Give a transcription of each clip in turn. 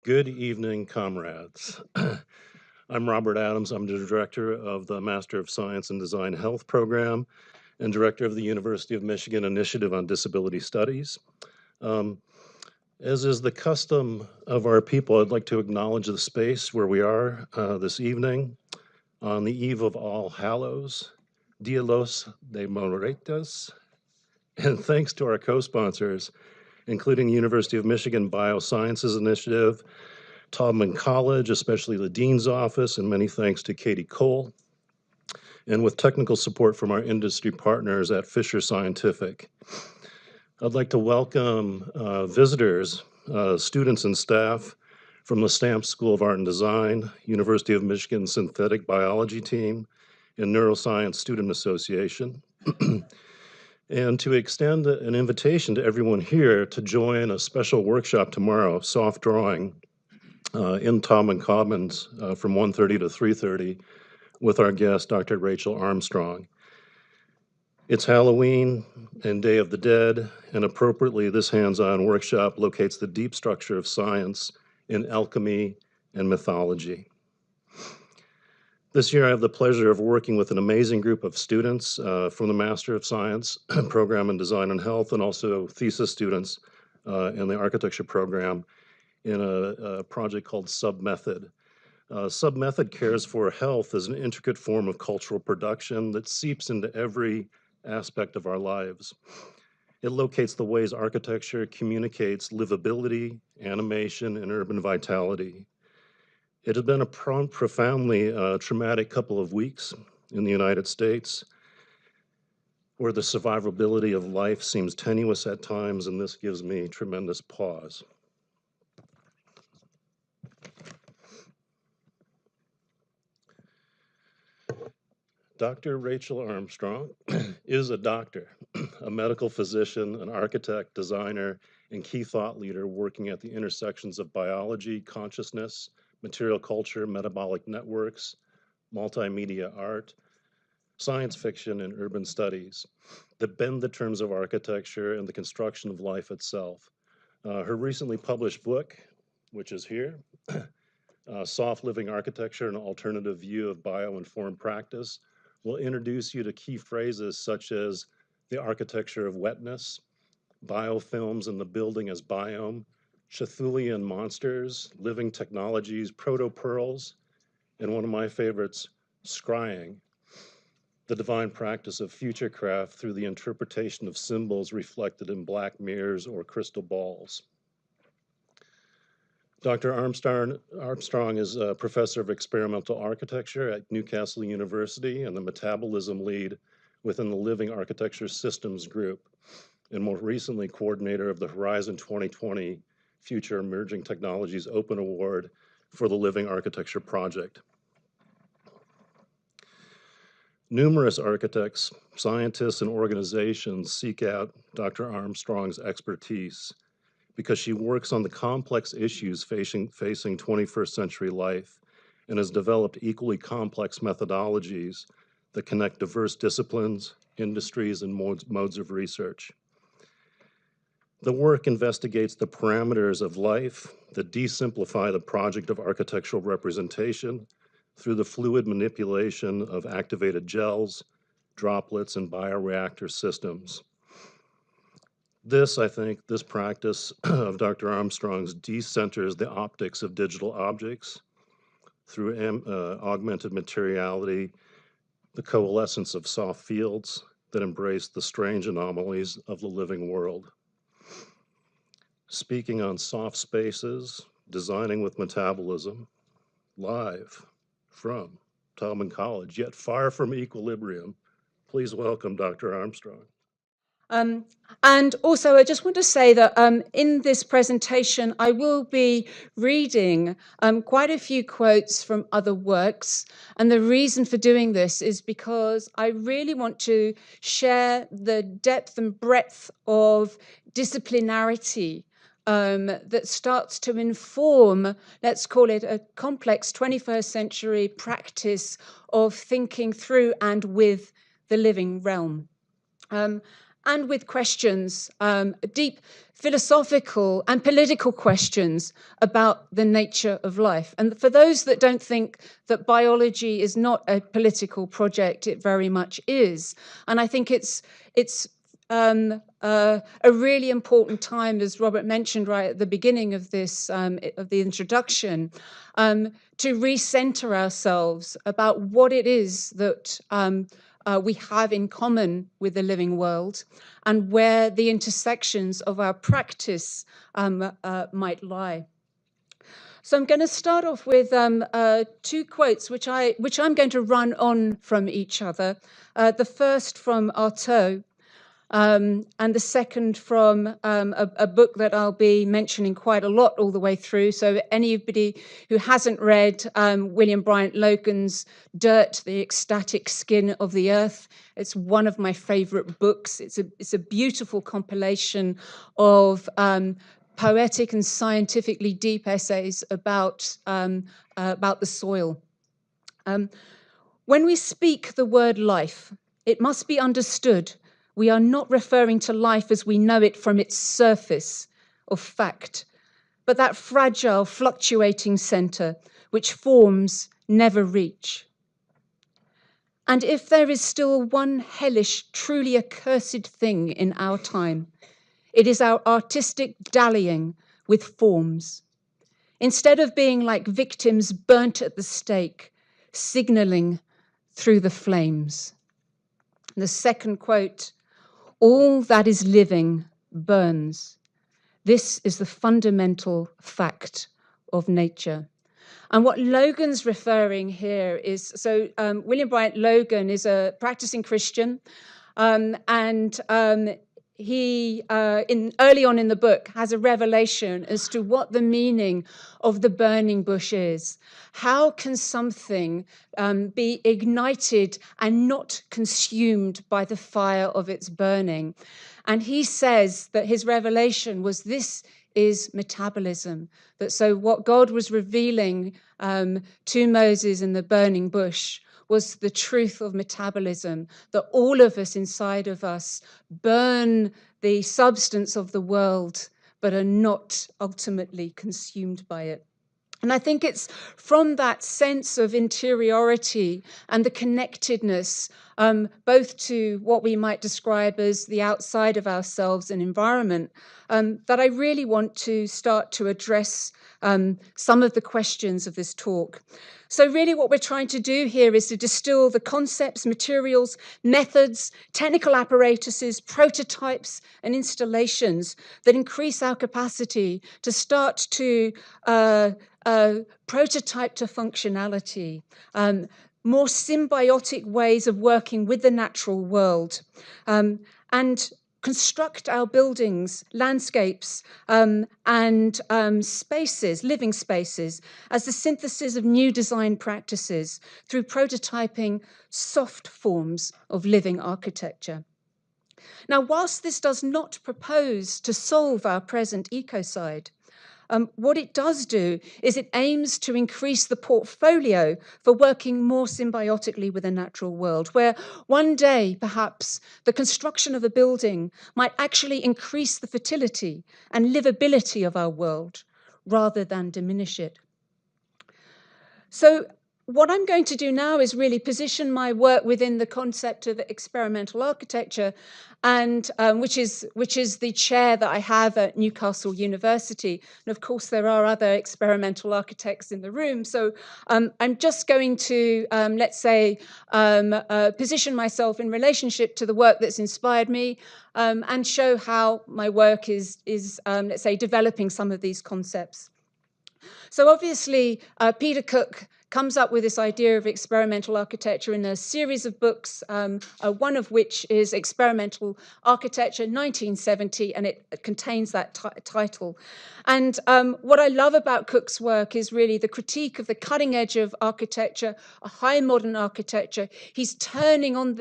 Good evening, comrades. I'm Robert Adams. I'm the director of the Master of Science in Design Health program and director of the University of Michigan Initiative on Disability Studies. As is the custom of our people, I'd like to acknowledge the space where we are this evening on the eve of All Hallows, Dia los de Muertos, and thanks to our co-sponsors, including the University of Michigan Biosciences Initiative, Taubman College, especially the Dean's Office, and many thanks to Katie Cole, and with technical support from our industry partners at Fisher Scientific. I'd like to welcome visitors, students and staff from the Stamp School of Art and Design, University of Michigan Synthetic Biology Team, and Neuroscience Student Association, and to extend an invitation to everyone here to join a special workshop tomorrow, Soft Drawing, in Taubman Commons from 1:30 to 3:30 with our guest, Dr. Rachel Armstrong. It's Halloween and Day of the Dead, and appropriately, this hands-on workshop locates the deep structure of science in alchemy and mythology. This year, I have the pleasure of working with an amazing group of students from the Master of Science program in Design and Health, and also thesis students in the architecture program in a project called Submethod. Submethod cares for health as an intricate form of cultural production that seeps into every aspect of our lives. It locates the ways architecture communicates livability, animation, and urban vitality. It has been a profoundly traumatic couple of weeks in the United States, where the survivability of life seems tenuous at times, and this gives me tremendous pause. Dr. Rachel Armstrong is a doctor, a medical physician, an architect, designer, and key thought leader working at the intersections of biology, consciousness, material culture, metabolic networks, multimedia art, science fiction, and urban studies that bend the terms of architecture and the construction of life itself. Her recently published book, which is here, Soft Living Architecture, an Alternative View of Bio-Informed Practice, will introduce you to key phrases such as the architecture of wetness, biofilms in the building as biome, Cthulhian monsters, living technologies, proto-pearls, and one of my favorites, scrying, the divine practice of futurecraft through the interpretation of symbols reflected in black mirrors or crystal balls. Dr. Armstrong is a professor of experimental architecture at Newcastle University and the metabolism lead within the Living Architecture Systems Group, and more recently coordinator of the Horizon 2020 Future Emerging Technologies Open Award for the Living Architecture Project. Numerous architects, scientists, and organizations seek out Dr. Armstrong's expertise because she works on the complex issues facing 21st century life and has developed equally complex methodologies that connect diverse disciplines, industries, and modes of research. The work investigates the parameters of life that desimplify the project of architectural representation through the fluid manipulation of activated gels, droplets, and bioreactor systems. This practice of Dr. Armstrong's decenters the optics of digital objects through augmented materiality, the coalescence of soft fields that embrace the strange anomalies of the living world. Speaking on soft spaces, designing with metabolism, live from Taubman College, yet far from equilibrium, please welcome Dr. Armstrong. And also, I just want to say that in this presentation, I will be reading quite a few quotes from other works. And the reason for doing this is because I really want to share the depth and breadth of disciplinarity that starts to inform, let's call it a complex 21st century practice of thinking through and with the living realm. and with questions, deep philosophical and political questions about the nature of life. And for those that don't think that biology is not a political project, it very much is. And I think it's a really important time, as Robert mentioned right at the beginning of this, of the introduction, to recenter ourselves about what it is that we have in common with the living world and where the intersections of our practice might lie. So I'm going to start off with two quotes, which I'm going to run on from each other. The first from Artaud, and the second from a book that I'll be mentioning quite a lot all the way through. So anybody who hasn't read William Bryant Logan's Dirt, the Ecstatic Skin of the Earth, it's one of my favorite books. It's a beautiful compilation of poetic and scientifically deep essays about the soil. When we speak the word life, it must be understood we are not referring to life as we know it from its surface of fact, but that fragile, fluctuating center which forms never reach. And if there is still one hellish, truly accursed thing in our time, it is our artistic dallying with forms. Instead of being like victims burnt at the stake, signaling through the flames. And the second quote, all that is living burns. This is the fundamental fact of nature. And what Logan's referring here is, so William Bryant Logan is a practicing Christian, and he, early on in the book, has a revelation as to what the meaning of the burning bush is. How can something be ignited and not consumed by the fire of its burning? And he says that his revelation was this is metabolism. That so what God was revealing to Moses in the burning bush was the truth of metabolism, that all of us inside of us burn the substance of the world, but are not ultimately consumed by it. And I think it's from that sense of interiority and the connectedness, both to what we might describe as the outside of ourselves and environment, that I really want to start to address some of the questions of this talk. So really what we're trying to do here is to distill the concepts, materials, methods, technical apparatuses, prototypes, and installations that increase our capacity to start to prototype to functionality, more symbiotic ways of working with the natural world, and construct our buildings, landscapes, and spaces, living spaces, as the synthesis of new design practices through prototyping soft forms of living architecture. Now, whilst this does not propose to solve our present ecocide, what it does do is it aims to increase the portfolio for working more symbiotically with the natural world, where one day, perhaps, the construction of a building might actually increase the fertility and livability of our world rather than diminish it. So what I'm going to do now is really position my work within the concept of experimental architecture, and which is the chair that I have at Newcastle University. And of course, there are other experimental architects in the room. So I'm just going to, let's say, position myself in relationship to the work that's inspired me, and show how my work is let's say, developing some of these concepts. So obviously, Peter Cook comes up with this idea of experimental architecture in a series of books, one of which is Experimental Architecture, 1970, and it contains that title. And what I love about Cook's work is really the critique of the cutting edge of architecture, a high modern architecture. He's turning on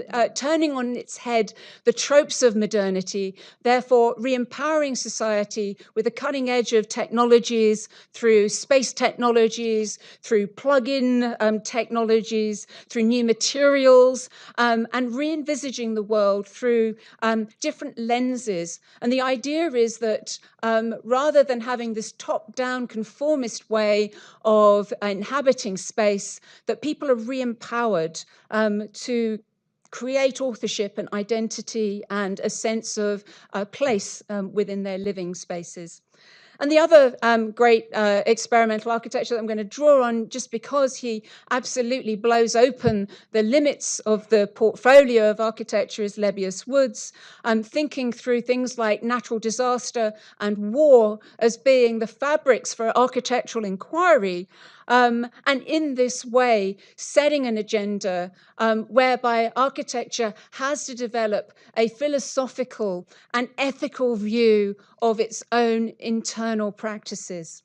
its head the tropes of modernity, therefore re-empowering society with the cutting edge of technologies, through space technologies, through plug-in in technologies, through new materials, and re-envisaging the world through different lenses. And the idea is that rather than having this top-down conformist way of inhabiting space, that people are re-empowered to create authorship and identity and a sense of place within their living spaces. And the other great experimental architecture that I'm going to draw on, just because he absolutely blows open the limits of the portfolio of architecture, is Lebbeus Woods, thinking through things like natural disaster and war as being the fabrics for architectural inquiry. And in this way, setting an agenda whereby architecture has to develop a philosophical and ethical view of its own internal practices.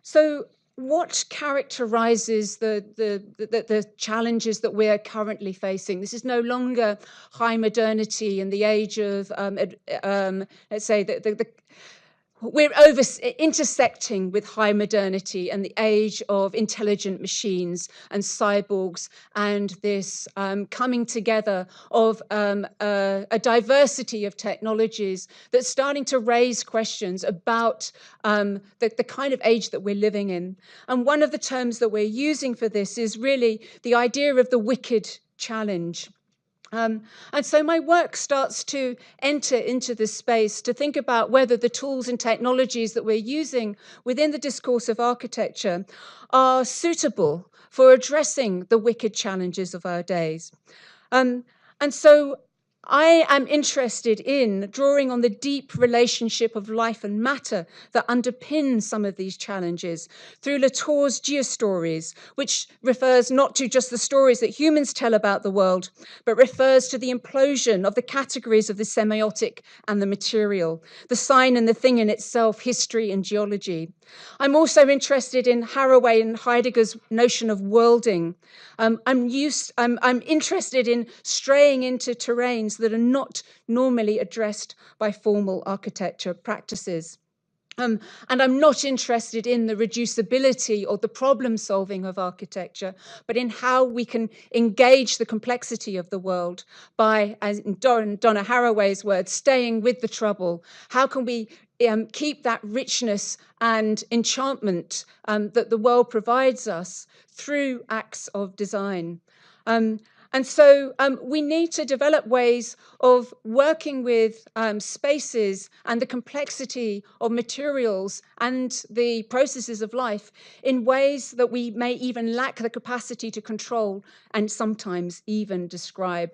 So what characterizes the challenges that we're currently facing? This is no longer high modernity in the age of, let's say, we're intersecting with high modernity and the age of intelligent machines and cyborgs, and this coming together of a diversity of technologies that's starting to raise questions about the kind of age that we're living in. And one of the terms that we're using for this is really the idea of the wicked challenge. And so my work starts to enter into this space to think about whether the tools and technologies that we're using within the discourse of architecture are suitable for addressing the wicked challenges of our days. And so I am interested in drawing on the deep relationship of life and matter that underpins some of these challenges through Latour's geostories, which refers not to just the stories that humans tell about the world, but refers to the implosion of the categories of the semiotic and the material, the sign and the thing in itself, history and geology. I'm also interested in Haraway and Heidegger's notion of worlding. I'm interested in straying into terrains that are not normally addressed by formal architecture practices. And I'm not interested in the reducibility or the problem solving of architecture, but in how we can engage the complexity of the world by, as in Donna Haraway's words, staying with the trouble. How can we keep that richness and enchantment that the world provides us through acts of design? And so we need to develop ways of working with spaces and the complexity of materials and the processes of life in ways that we may even lack the capacity to control and sometimes even describe.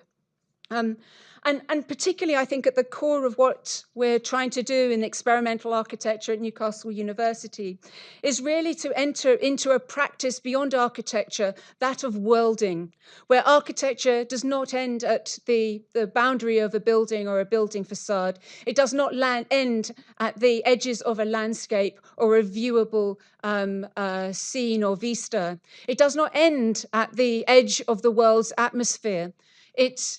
And particularly, I think, at the core of what we're trying to do in experimental architecture at Newcastle University is really to enter into a practice beyond architecture, that of worlding, where architecture does not end at the boundary of a building or a building facade. It does not end at the edges of a landscape or a viewable scene or vista. It does not end at the edge of the world's atmosphere. It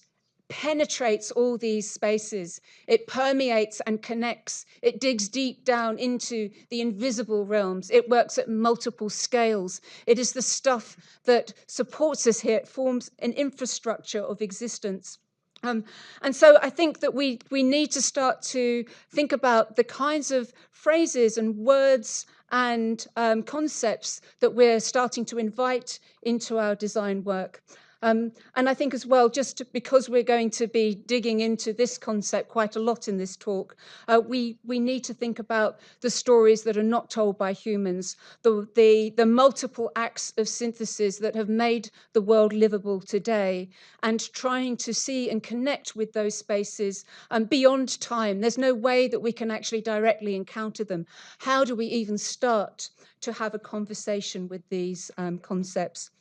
penetrates all these spaces. It permeates and connects. It digs deep down into the invisible realms. It works at multiple scales. It is the stuff that supports us here. It forms an infrastructure of existence. And so I think that we need to start to think about the kinds of phrases and words and concepts that we're starting to invite into our design work. And I think as well, just because we're going to be digging into this concept quite a lot in this talk, we need to think about the stories that are not told by humans, the multiple acts of synthesis that have made the world livable today, and trying to see and connect with those spaces beyond time. There's no way that we can actually directly encounter them. How do we even start to have a conversation with these concepts?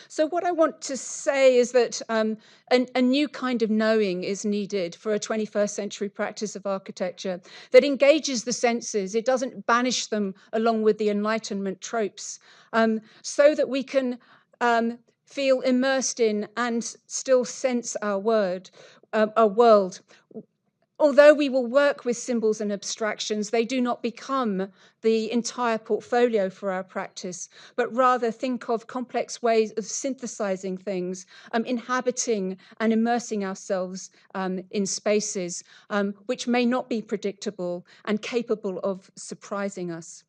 So what I want to say is that a new kind of knowing is needed for a 21st century practice of architecture that engages the senses. It doesn't banish them along with the Enlightenment tropes, so that we can feel immersed in and still sense our world. Although we will work with symbols and abstractions, they do not become the entire portfolio for our practice, but rather think of complex ways of synthesizing things, inhabiting and immersing ourselves in spaces which may not be predictable and capable of surprising us.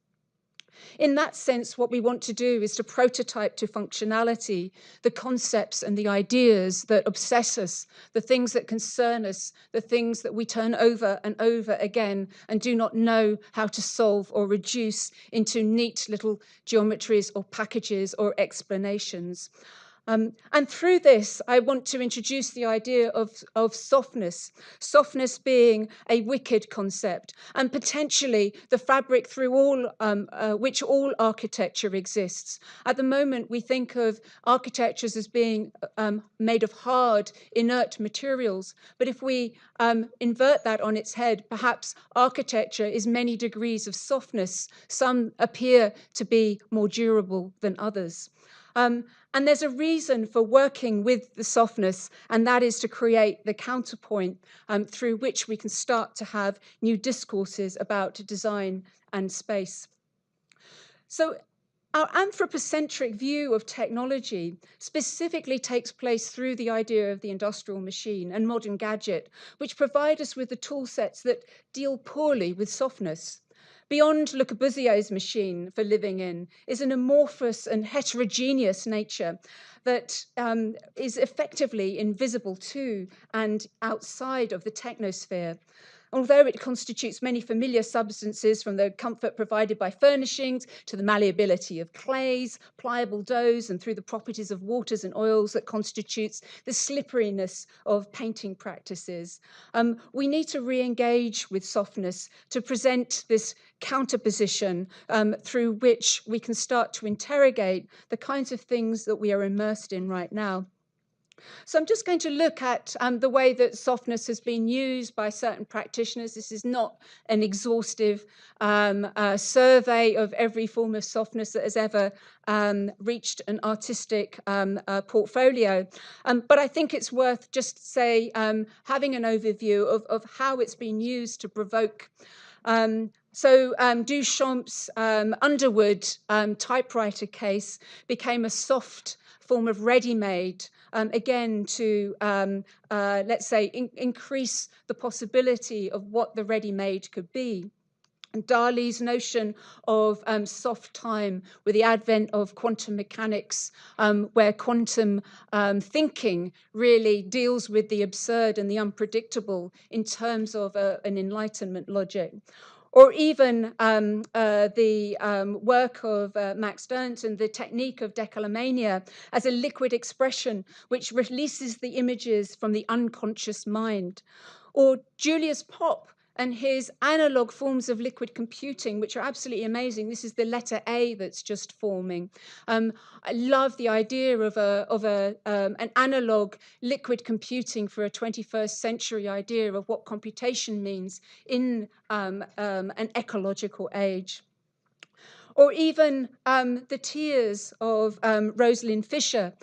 In that sense, what we want to do is to prototype to functionality the concepts and the ideas that obsess us, the things that concern us, the things that we turn over and over again and do not know how to solve or reduce into neat little geometries or packages or explanations. And through this, I want to introduce the idea of softness, softness being a wicked concept, and potentially the fabric through which all architecture exists. At the moment, we think of architectures as being made of hard, inert materials, but if we invert that on its head, perhaps architecture is many degrees of softness. Some appear to be more durable than others. And there's a reason for working with the softness, and that is to create the counterpoint through which we can start to have new discourses about design and space. So our anthropocentric view of technology specifically takes place through the idea of the industrial machine and modern gadget, which provide us with the tool sets that deal poorly with softness. Beyond Le Corbusier's machine for living in is an amorphous and heterogeneous nature that is effectively invisible to and outside of the technosphere. Although it constitutes many familiar substances, from the comfort provided by furnishings to the malleability of clays, pliable doughs, and through the properties of waters and oils that constitutes the slipperiness of painting practices. We need to re-engage with softness to present this counterposition through which we can start to interrogate the kinds of things that we are immersed in right now. So I'm just going to look at the way that softness has been used by certain practitioners. This is not an exhaustive survey of every form of softness that has ever reached an artistic portfolio. But I think it's worth just having an overview of how it's been used to provoke. So Duchamp's Underwood typewriter case became a soft form of ready-made, again, to, let's say, increase the possibility of what the ready-made could be. And Dali's notion of soft time with the advent of quantum mechanics, where quantum thinking really deals with the absurd and the unpredictable in terms of an Enlightenment logic. Or even the work of Max Ernst and the technique of decolomania as a liquid expression which releases the images from the unconscious mind. Or Julius Popp and his analog forms of liquid computing, which are absolutely amazing. This is the letter A that's just forming. I love the idea of an analog liquid computing for a 21st century idea of what computation means in an ecological age. Or even the tears of Rosalind Fisher,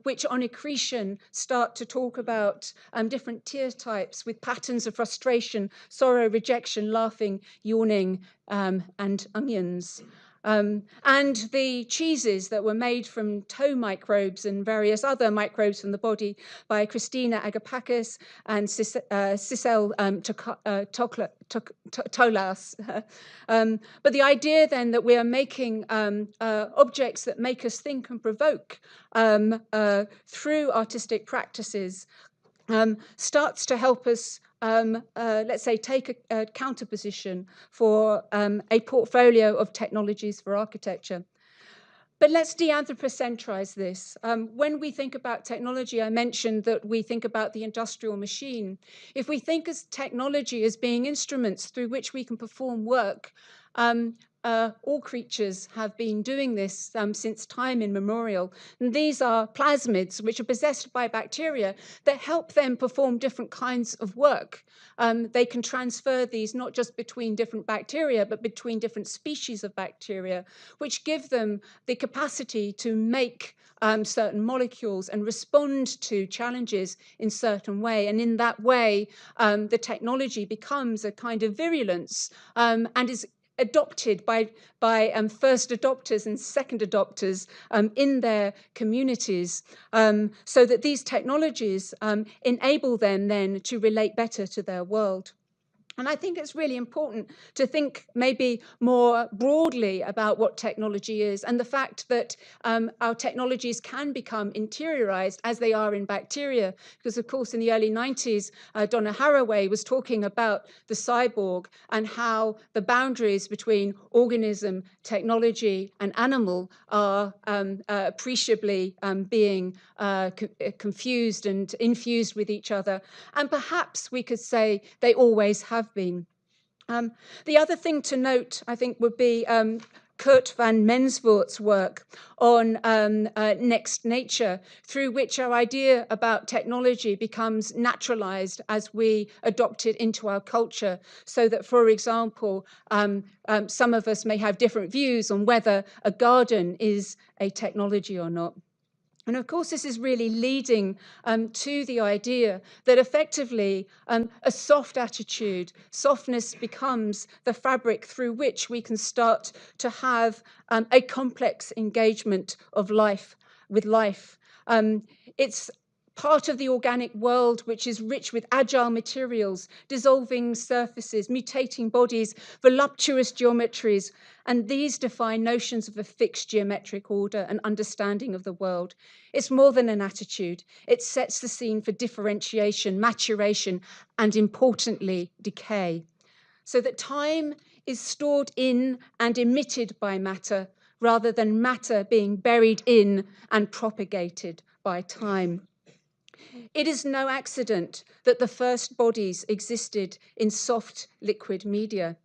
which on accretion start to talk about different tear types with patterns of frustration, sorrow, rejection, laughing, yawning, and onions. And the cheeses that were made from toe microbes and various other microbes from the body by Christina Agapakis and Cicel Tolas. But the idea then that we are making objects that make us think and provoke through artistic practices starts to help us let's say, take a counterposition for a portfolio of technologies for architecture. But let's de-anthropocentrize this. When we think about technology, I mentioned that we think about the industrial machine. If we think of technology as being instruments through which we can perform work, all creatures have been doing this since time immemorial. And these are plasmids, which are possessed by bacteria that help them perform different kinds of work. They can transfer these not just between different bacteria, but between different species of bacteria, which give them the capacity to make certain molecules and respond to challenges in certain way. And in that way, the technology becomes a kind of virulence and is adopted by first adopters and second adopters in their communities, so that these technologies enable them then to relate better to their world. And I think it's really important to think maybe more broadly about what technology is, and the fact that our technologies can become interiorized as they are in bacteria. Because, of course, in the early 90s, Donna Haraway was talking about the cyborg and how the boundaries between organism, technology, and animal are appreciably being confused and infused with each other. And perhaps we could say they always have been. The other thing to note, I think, would be Kurt van Mensvoort's work on next nature, through which our idea about technology becomes naturalized as we adopt it into our culture. So that, for example, some of us may have different views on whether a garden is a technology or not. And of course, this is really leading to the idea that effectively a soft attitude, softness becomes the fabric through which we can start to have a complex engagement of life with life. It's part of the organic world which is rich with agile materials, dissolving surfaces, mutating bodies, voluptuous geometries, and these define notions of a fixed geometric order and understanding of the world. It's more than an attitude. It sets the scene for differentiation, maturation, and importantly, decay. So that time is stored in and emitted by matter, rather than matter being buried in and propagated by time. It is no accident that the first bodies existed in soft liquid media.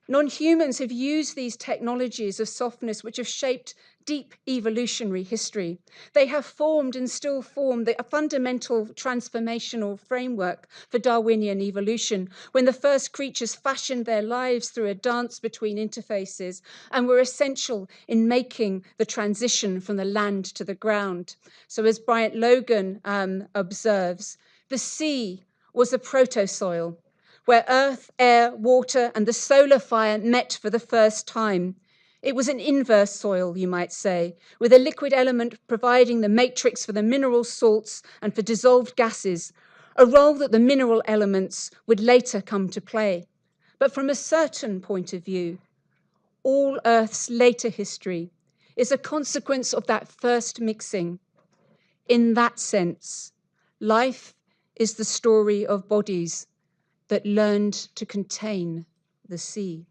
Non-humans have used these technologies of softness which have shaped deep evolutionary history. They have formed and still form a fundamental transformational framework for Darwinian evolution, when the first creatures fashioned their lives through a dance between interfaces and were essential in making the transition from the land to the ground. So as Bryant Logan observes, the sea was a protosoil, where earth, air, water, and the solar fire met for the first time. It was an inverse soil, you might say, with a liquid element providing the matrix for the mineral salts and for dissolved gases, a role that the mineral elements would later come to play. But from a certain point of view, all Earth's later history is a consequence of that first mixing. In that sense, life is the story of bodies that learned to contain the sea.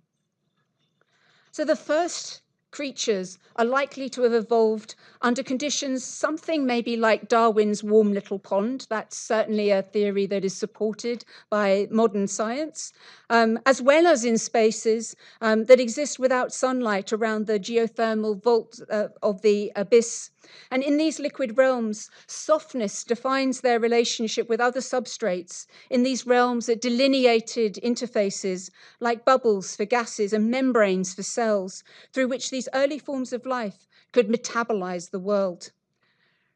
So the first creatures are likely to have evolved under conditions something maybe like Darwin's warm little pond. That's certainly a theory that is supported by modern science, as well as in spaces that exist without sunlight around the geothermal vault of the abyss. And in these liquid realms, softness defines their relationship with other substrates. In these realms, it delineated interfaces like bubbles for gases and membranes for cells, through which these early forms of life could metabolize the world.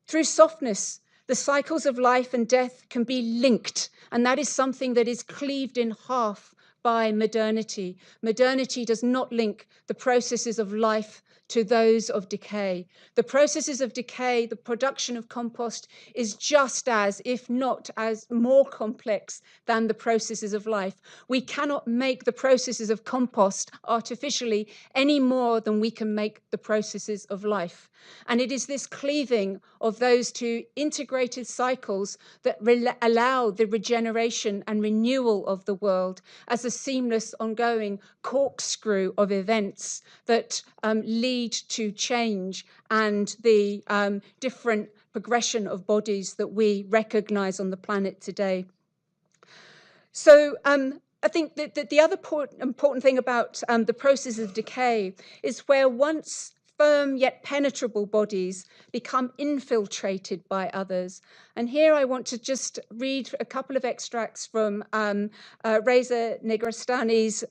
Through softness, the cycles of life and death can be linked, and that is something that is cleaved in half by modernity. Modernity does not link the processes of life to those of decay. The processes of decay, the production of compost, is just as, if not as more complex than the processes of life. We cannot make the processes of compost artificially any more than we can make the processes of life. And it is this cleaving of those two integrated cycles that allow the regeneration and renewal of the world as a seamless, ongoing corkscrew of events that lead to change and the different progression of bodies that we recognize on the planet today. So I think that the other important thing about the process of decay is where once firm yet penetrable bodies become infiltrated by others. And here I want to just read a couple of extracts from Reza Negrestani's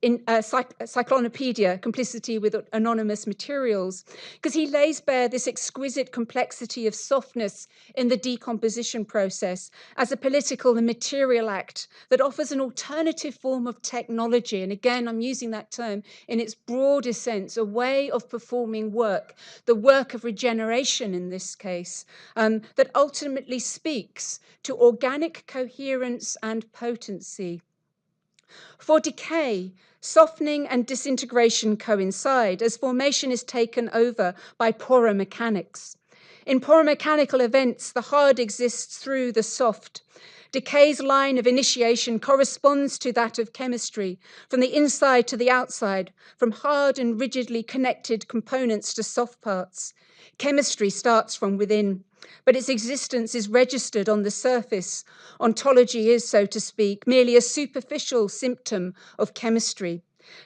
Cyclonopedia, Complicity with Anonymous Materials, because he lays bare this exquisite complexity of softness in the decomposition process as a political and material act that offers an alternative form of technology. And again, I'm using that term in its broadest sense, a way of performing work, the work of regeneration in this case, that ultimately speaks to organic coherence and potency. For decay, softening and disintegration coincide as formation is taken over by poromechanics. In poromechanical events, the hard exists through the soft. Decay's line of initiation corresponds to that of chemistry, from the inside to the outside, from hard and rigidly connected components to soft parts. Chemistry starts from within, but its existence is registered on the surface. Ontology is, so to speak, merely a superficial symptom of chemistry.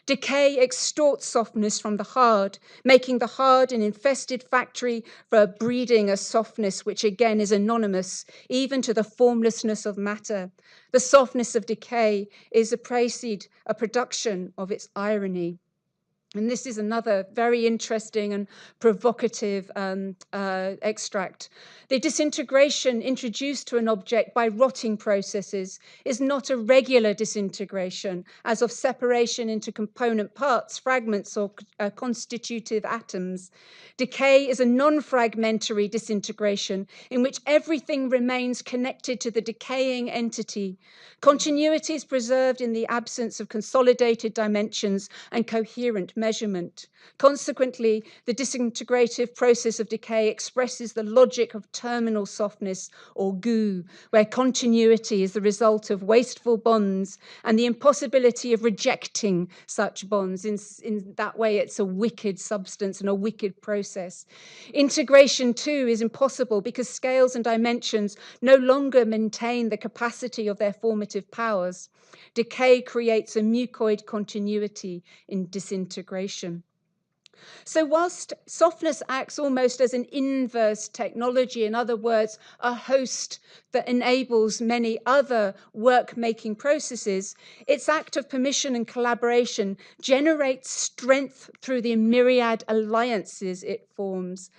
Decay extorts softness from the hard, making the hard an infested factory for breeding a softness which again is anonymous, even to the formlessness of matter. The softness of decay is a production of its irony. And this is another very interesting and provocative extract. The disintegration introduced to an object by rotting processes is not a regular disintegration, as of separation into component parts, fragments, or constitutive atoms. Decay is a non-fragmentary disintegration in which everything remains connected to the decaying entity. Continuity is preserved in the absence of consolidated dimensions and coherent measurement. Consequently, the disintegrative process of decay expresses the logic of terminal softness, or goo, where continuity is the result of wasteful bonds and the impossibility of rejecting such bonds. In that way, it's a wicked substance and a wicked process. Integration, too, is impossible because scales and dimensions no longer maintain the capacity of their formative powers. Decay creates a mucoid continuity in disintegration. So whilst softness acts almost as an inverse technology, in other words, a host that enables many other work-making processes, its act of permission and collaboration generates strength through the myriad alliances it forms.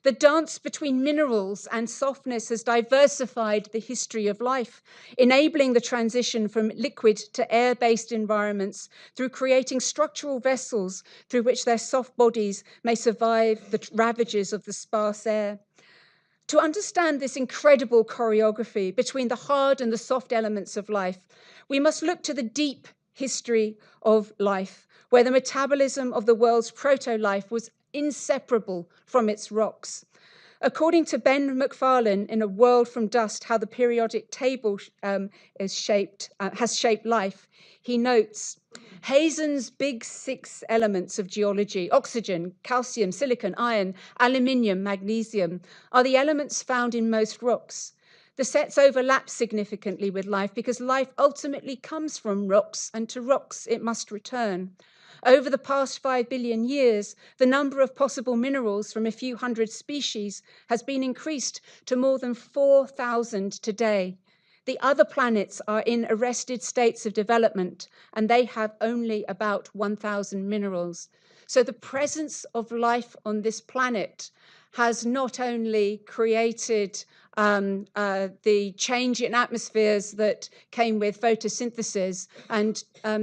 The dance between minerals and softness has diversified the history of life, enabling the transition from liquid to air-based environments through creating structural vessels through which their soft bodies may survive the ravages of the sparse air. To understand this incredible choreography between the hard and the soft elements of life, we must look to the deep history of life, where the metabolism of the world's proto-life was inseparable from its rocks. According to Ben McFarlane in A World from Dust, How the Periodic Table has shaped life, he notes, Hazen's big 6 elements of geology, oxygen, calcium, silicon, iron, aluminium, magnesium, are the elements found in most rocks. The sets overlap significantly with life because life ultimately comes from rocks, and to rocks it must return. Over the past 5 billion years, the number of possible minerals from a few hundred species has been increased to more than 4,000 today. The other planets are in arrested states of development, and they have only about 1,000 minerals. So the presence of life on this planet has not only created the change in atmospheres that came with photosynthesis and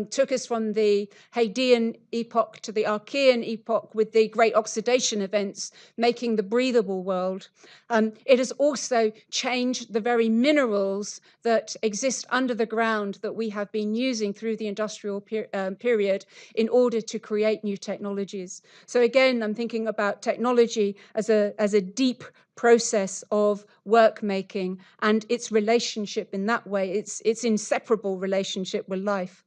took us from the Hadean epoch to the Archean epoch with the great oxidation events, making the breathable world. It has also changed the very minerals that exist under the ground that we have been using through the industrial period in order to create new technologies. So again, I'm thinking about technology as a deep process of work making and its relationship in that way, its inseparable relationship with life.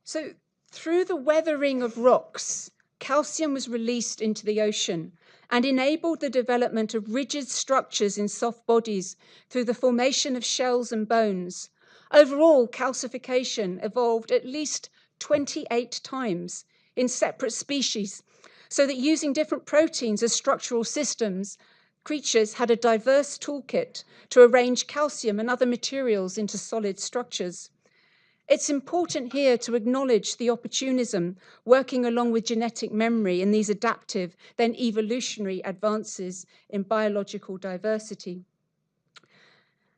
So through the weathering of rocks calcium was released into the ocean and enabled the development of rigid structures in soft bodies through the formation of shells and bones. Overall, calcification evolved at least 28 times in separate species, so that using different proteins as structural systems, creatures had a diverse toolkit to arrange calcium and other materials into solid structures. It's important here to acknowledge the opportunism working along with genetic memory in these adaptive, then evolutionary advances in biological diversity.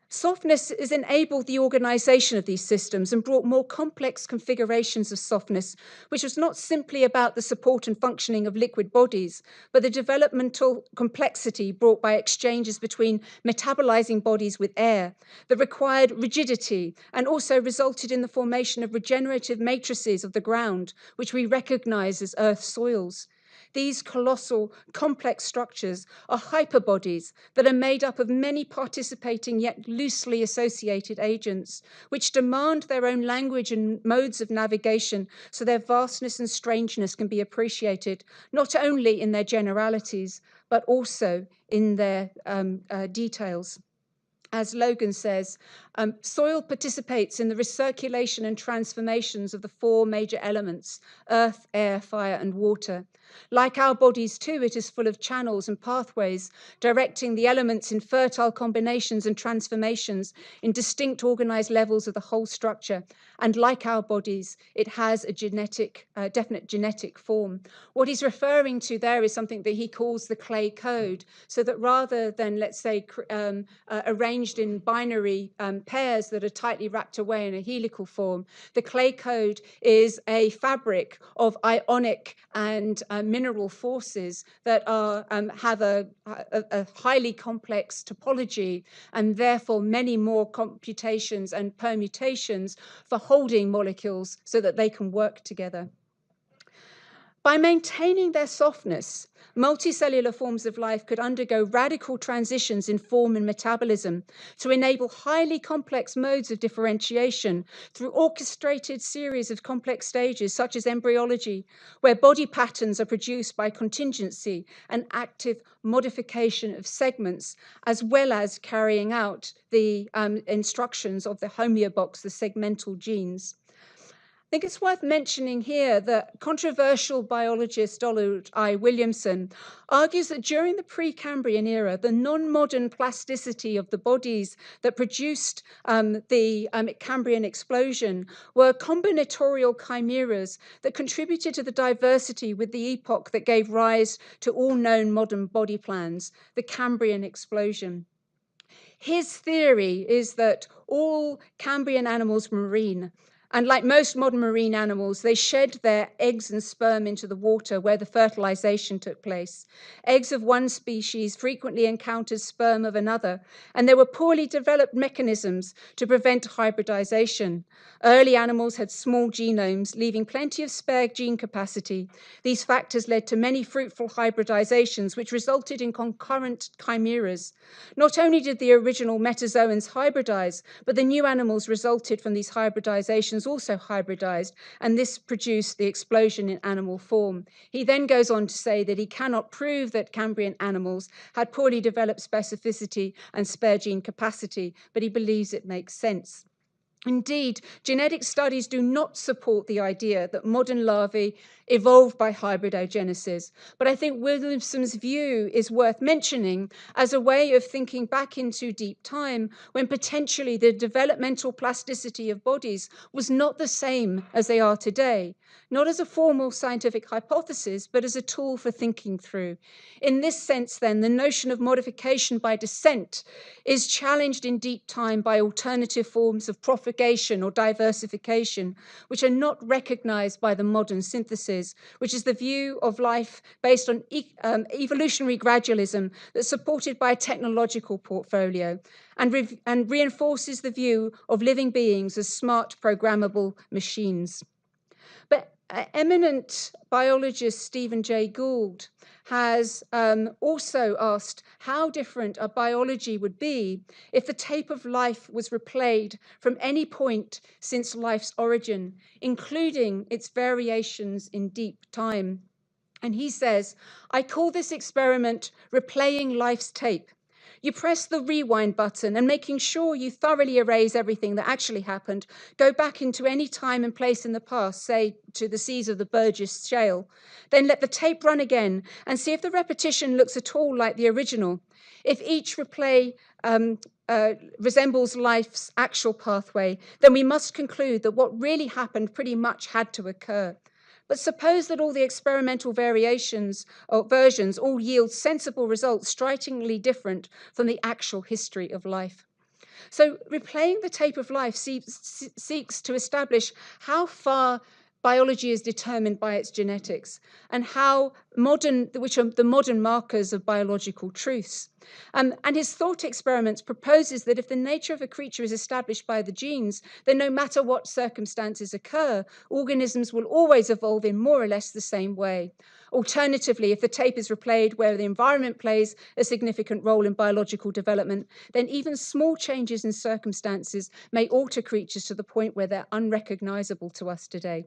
Softness has enabled the organization of these systems and brought more complex configurations of softness, which was not simply about the support and functioning of liquid bodies, but the developmental complexity brought by exchanges between metabolizing bodies with air, that required rigidity and also resulted in the formation of regenerative matrices of the ground, which we recognize as Earth soils. These colossal, complex structures are hyperbodies that are made up of many participating yet loosely associated agents, which demand their own language and modes of navigation so their vastness and strangeness can be appreciated, not only in their generalities, but also in their details. As Logan says, soil participates in the recirculation and transformations of the four major elements, earth, air, fire, and water. Like our bodies too, it is full of channels and pathways, directing the elements in fertile combinations and transformations in distinct organized levels of the whole structure. And like our bodies, it has a definite genetic form. What he's referring to there is something that he calls the clay code, so that rather than, let's say, arranged in binary pairs that are tightly wrapped away in a helical form, the clay code is a fabric of ionic and mineral forces that have a highly complex topology, and therefore many more computations and permutations for holding molecules so that they can work together. By maintaining their softness, multicellular forms of life could undergo radical transitions in form and metabolism to enable highly complex modes of differentiation through orchestrated series of complex stages, such as embryology, where body patterns are produced by contingency and active modification of segments, as well as carrying out the instructions of the homeobox, the segmental genes. I think it's worth mentioning here that controversial biologist Donald I. Williamson argues that during the Precambrian era, the non-modern plasticity of the bodies that produced the Cambrian explosion were combinatorial chimeras that contributed to the diversity with the epoch that gave rise to all known modern body plans, the Cambrian explosion. His theory is that all Cambrian animals were marine. And like most modern marine animals, they shed their eggs and sperm into the water where the fertilization took place. Eggs of one species frequently encountered sperm of another, and there were poorly developed mechanisms to prevent hybridization. Early animals had small genomes, leaving plenty of spare gene capacity. These factors led to many fruitful hybridizations, which resulted in concurrent chimeras. Not only did the original metazoans hybridize, but the new animals resulted from these hybridizations also hybridized, and this produced the explosion in animal form. He then goes on to say that he cannot prove that Cambrian animals had poorly developed specificity and spare gene capacity, but he believes it makes sense. Indeed, genetic studies do not support the idea that modern larvae evolved by hybridogenesis, but I think Williamson's view is worth mentioning as a way of thinking back into deep time when potentially the developmental plasticity of bodies was not the same as they are today, not as a formal scientific hypothesis, but as a tool for thinking through. In this sense, then, the notion of modification by descent is challenged in deep time by alternative forms of propagation or diversification, which are not recognized by the modern synthesis, which is the view of life based on evolutionary gradualism that's supported by a technological portfolio and reinforces the view of living beings as smart programmable machines. But eminent biologist Stephen Jay Gould has also asked how different a biology would be if the tape of life was replayed from any point since life's origin, including its variations in deep time. And he says, I call this experiment replaying life's tape. You press the rewind button and making sure you thoroughly erase everything that actually happened, go back into any time and place in the past, say to the seas of the Burgess Shale. Then let the tape run again and see if the repetition looks at all like the original. If each replay resembles life's actual pathway, then we must conclude that what really happened pretty much had to occur. But suppose that all the experimental variations or versions all yield sensible results strikingly different from the actual history of life. So replaying the tape of life seeks to establish how far biology is determined by its genetics and which are the modern markers of biological truths. And his thought experiments proposes that if the nature of a creature is established by the genes, then no matter what circumstances occur, organisms will always evolve in more or less the same way. Alternatively, if the tape is replayed where the environment plays a significant role in biological development, then even small changes in circumstances may alter creatures to the point where they're unrecognizable to us today.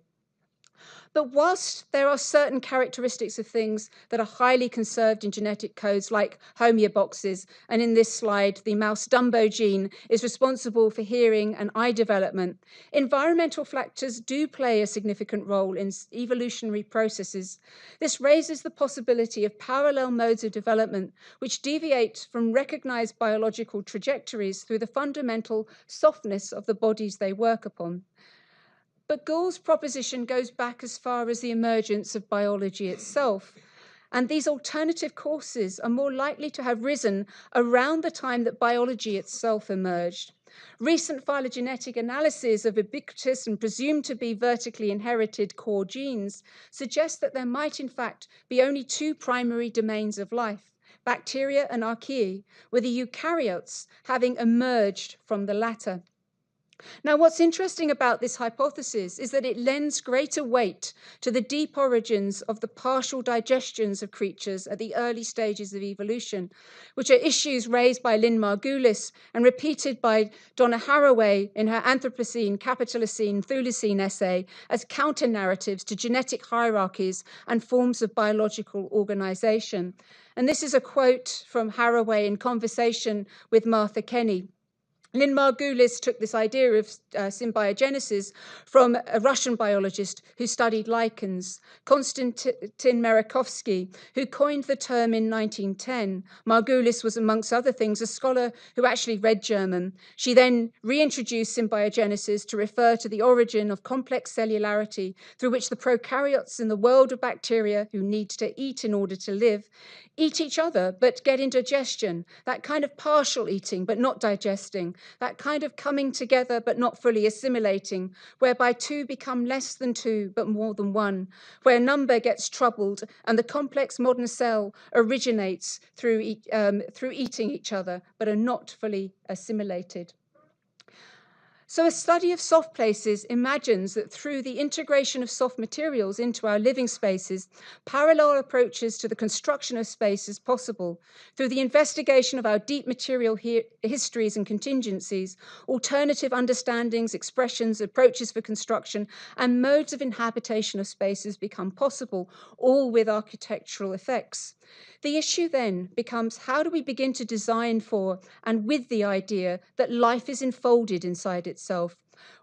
But whilst there are certain characteristics of things that are highly conserved in genetic codes, like homeoboxes, and in this slide, the mouse Dumbo gene is responsible for hearing and eye development, environmental factors do play a significant role in evolutionary processes. This raises the possibility of parallel modes of development which deviate from recognized biological trajectories through the fundamental softness of the bodies they work upon. But Gould's proposition goes back as far as the emergence of biology itself. And these alternative courses are more likely to have risen around the time that biology itself emerged. Recent phylogenetic analysis of ubiquitous and presumed to be vertically inherited core genes suggest that there might in fact be only two primary domains of life, bacteria and archaea, with the eukaryotes having emerged from the latter. Now, what's interesting about this hypothesis is that it lends greater weight to the deep origins of the partial digestions of creatures at the early stages of evolution, which are issues raised by Lynn Margulis and repeated by Donna Haraway in her Anthropocene, Capitalocene, Thulacine essay as counter-narratives to genetic hierarchies and forms of biological organization. And this is a quote from Haraway in conversation with Martha Kenny. Lynn Margulis took this idea of symbiogenesis from a Russian biologist who studied lichens, Konstantin Merejkovsky, who coined the term in 1910. Margulis was, amongst other things, a scholar who actually read German. She then reintroduced symbiogenesis to refer to the origin of complex cellularity through which the prokaryotes in the world of bacteria, who need to eat in order to live, eat each other but get indigestion, that kind of partial eating but not digesting, that kind of coming together but not fully assimilating, whereby two become less than two but more than one, where number gets troubled and the complex modern cell originates through eating each other but are not fully assimilated. So a study of soft places imagines that through the integration of soft materials into our living spaces, parallel approaches to the construction of space is possible. Through the investigation of our deep material histories and contingencies, alternative understandings, expressions, approaches for construction, and modes of inhabitation of spaces become possible, all with architectural effects. The issue then becomes, how do we begin to design for and with the idea that life is enfolded inside itself?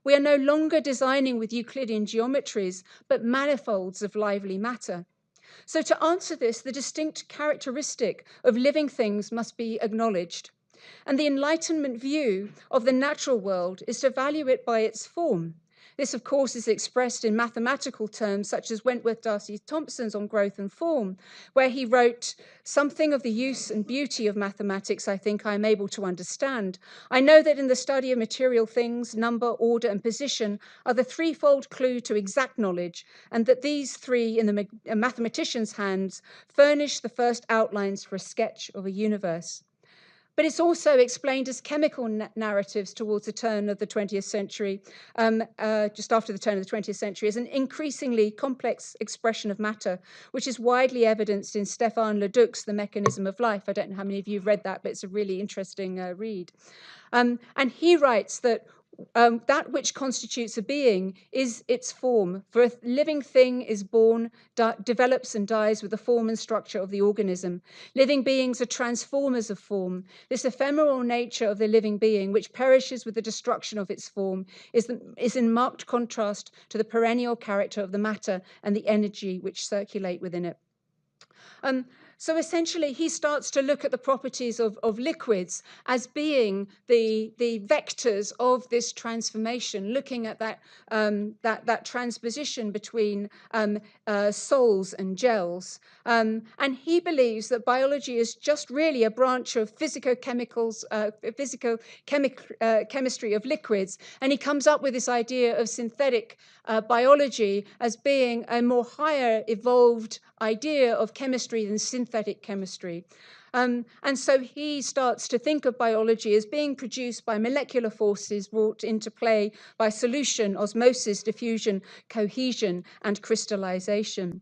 We are no longer designing with Euclidean geometries, but manifolds of lively matter. So to answer this, the distinct characteristic of living things must be acknowledged. And the Enlightenment view of the natural world is to value it by its form. This, of course, is expressed in mathematical terms, such as Wentworth Darcy Thompson's On Growth and Form, where he wrote, "Something of the use and beauty of mathematics I think I am able to understand. I know that in the study of material things, number, order, and position are the threefold clue to exact knowledge, and that these three, in the mathematician's hands, furnish the first outlines for a sketch of a universe." But it's also explained as chemical narratives towards the turn of the 20th century, just after the turn of the 20th century, as an increasingly complex expression of matter, which is widely evidenced in Stéphane Leduc's The Mechanism of Life. I don't know how many of you have read that, but it's a really interesting read. And he writes that that which constitutes a being is its form. For a living thing is born, develops and dies with the form and structure of the organism. Living beings are transformers of form. This ephemeral nature of the living being, which perishes with the destruction of its form, is in marked contrast to the perennial character of the matter and the energy which circulate within it. So essentially, he starts to look at the properties of liquids as being the vectors of this transformation, looking at that transposition between sols and gels. And he believes that biology is just really a branch of chemistry of liquids. And he comes up with this idea of synthetic biology as being a more higher evolved idea of chemistry than synthetic chemistry. And so he starts to think of biology as being produced by molecular forces brought into play by solution, osmosis, diffusion, cohesion, and crystallization.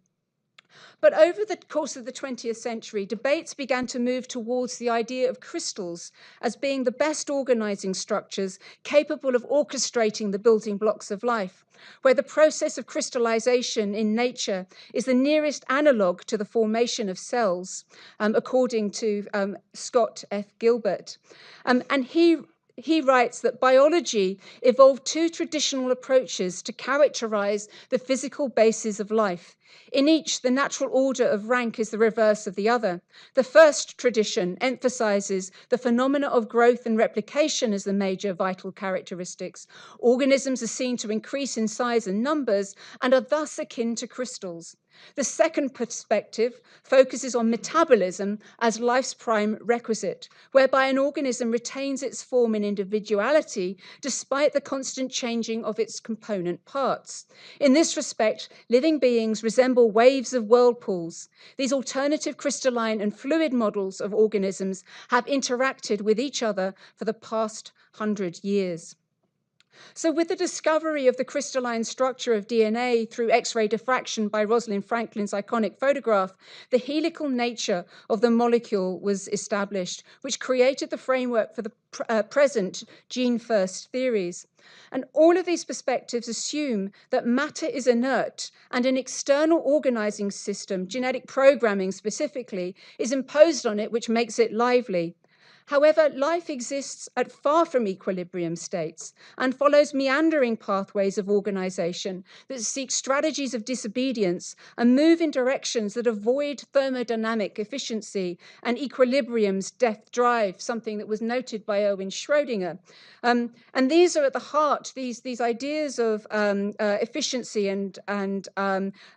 But over the course of the 20th century, debates began to move towards the idea of crystals as being the best organizing structures capable of orchestrating the building blocks of life, where the process of crystallization in nature is the nearest analog to the formation of cells, according to Scott F. Gilbert. And he writes that biology evolved two traditional approaches to characterize the physical basis of life. In each, the natural order of rank is the reverse of the other. The first tradition emphasizes the phenomena of growth and replication as the major vital characteristics. Organisms are seen to increase in size and numbers and are thus akin to crystals. The second perspective focuses on metabolism as life's prime requisite, whereby an organism retains its form and individuality despite the constant changing of its component parts. In this respect, living beings resemble waves of whirlpools. These alternative crystalline and fluid models of organisms have interacted with each other for the past 100 years. So with the discovery of the crystalline structure of DNA through X-ray diffraction by Rosalind Franklin's iconic photograph, the helical nature of the molecule was established, which created the framework for the present gene-first theories. And all of these perspectives assume that matter is inert and an external organizing system, genetic programming specifically, is imposed on it, which makes it lively. However, life exists at far from equilibrium states and follows meandering pathways of organization that seek strategies of disobedience and move in directions that avoid thermodynamic efficiency and equilibrium's death drive, something that was noted by Erwin Schrödinger. And these are at the heart, these ideas of efficiency and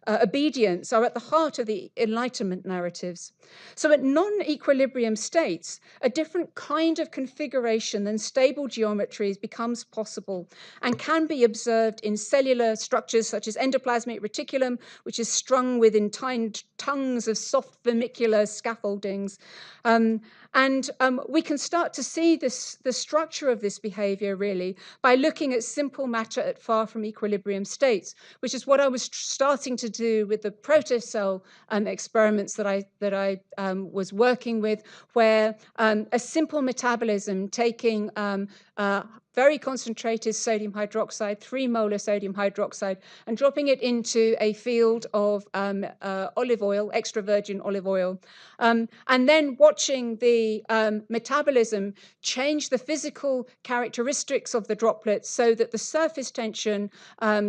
obedience are at the heart of the Enlightenment narratives. So at non-equilibrium states, a different kind of configuration than stable geometries becomes possible and can be observed in cellular structures such as endoplasmic reticulum, which is strung with entwined tongues of soft vermicular scaffoldings. We can start to see the structure of this behavior really by looking at simple matter at far from equilibrium states, which is what I was starting to do with the protocell experiments that I was working with, where a simple metabolism taking very concentrated sodium hydroxide, 3 molar sodium hydroxide, and dropping it into a field of olive oil, extra virgin olive oil, and then watching the metabolism change the physical characteristics of the droplets so that the surface tension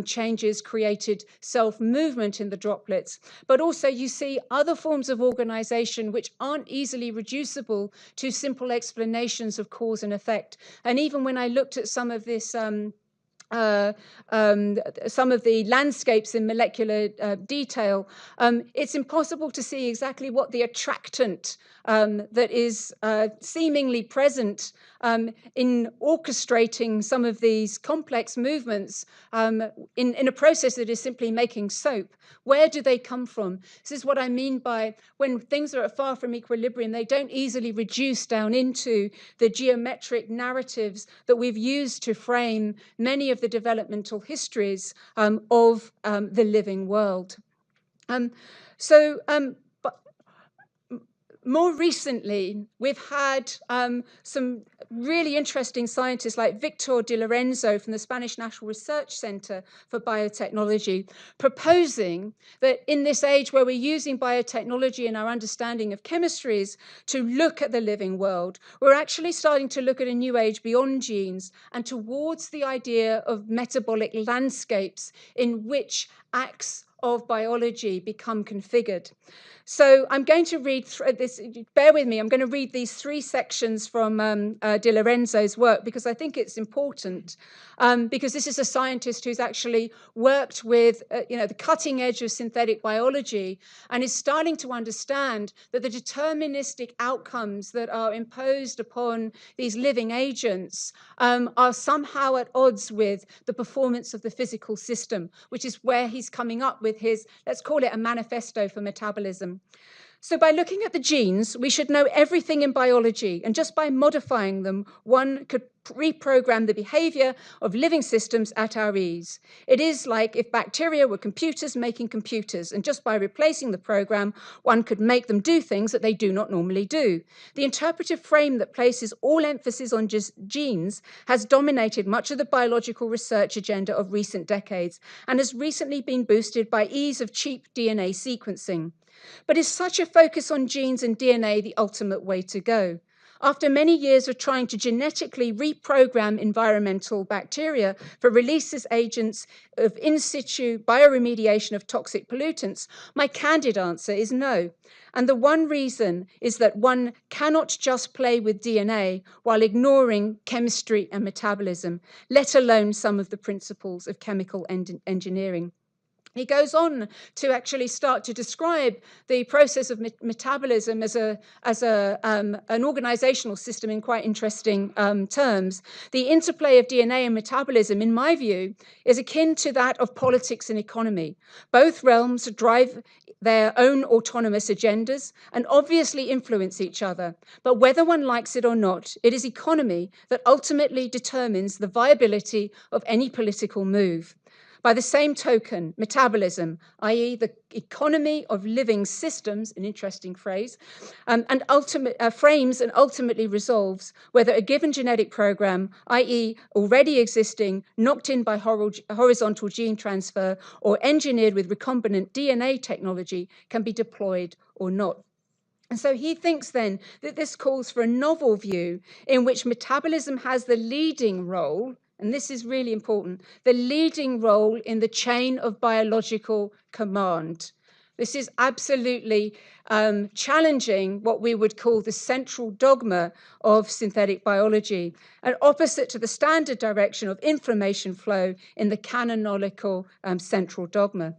changes created self-movement in the droplets. But also you see other forms of organization which aren't easily reducible to simple explanations of cause and effect. And even when I looked at some of this some of the landscapes in molecular detail, it's impossible to see exactly what the attractant that is seemingly present in orchestrating some of these complex movements in a process that is simply making soap. Where do they come from? This is what I mean by when things are far from equilibrium, they don't easily reduce down into the geometric narratives that we've used to frame many of the developmental histories of the living world. More recently, we've had some really interesting scientists like Victor Di Lorenzo from the Spanish National Research Center for Biotechnology, proposing that in this age where we're using biotechnology and our understanding of chemistries to look at the living world, we're actually starting to look at a new age beyond genes and towards the idea of metabolic landscapes in which acts of biology become configured. So I'm going to read this, bear with me, I'm going to read these 3 sections from Di Lorenzo's work because I think it's important, because this is a scientist who's actually worked with the cutting edge of synthetic biology and is starting to understand that the deterministic outcomes that are imposed upon these living agents are somehow at odds with the performance of the physical system, which is where he's coming up with his, let's call it a manifesto for metabolism. So by looking at the genes, we should know everything in biology, and just by modifying them, one could reprogram the behavior of living systems at our ease. It is like if bacteria were computers making computers, and just by replacing the program, one could make them do things that they do not normally do. The interpretive frame that places all emphasis on genes has dominated much of the biological research agenda of recent decades, and has recently been boosted by ease of cheap DNA sequencing. But is such a focus on genes and DNA the ultimate way to go? After many years of trying to genetically reprogram environmental bacteria for release as agents of in situ bioremediation of toxic pollutants, my candid answer is no. And the one reason is that one cannot just play with DNA while ignoring chemistry and metabolism, let alone some of the principles of chemical engineering. He goes on to actually start to describe the process of metabolism as an organizational system in quite interesting terms. The interplay of DNA and metabolism, in my view, is akin to that of politics and economy. Both realms drive their own autonomous agendas and obviously influence each other. But whether one likes it or not, it is economy that ultimately determines the viability of any political move. By the same token, metabolism, i.e. the economy of living systems, an interesting phrase, frames and ultimately resolves whether a given genetic program, i.e. already existing, knocked in by horizontal gene transfer or engineered with recombinant DNA technology, can be deployed or not. And so he thinks then that this calls for a novel view in which metabolism has the leading role, and this is really important, the leading role in the chain of biological command. This is absolutely challenging what we would call the central dogma of synthetic biology, and opposite to the standard direction of information flow in the canonical central dogma.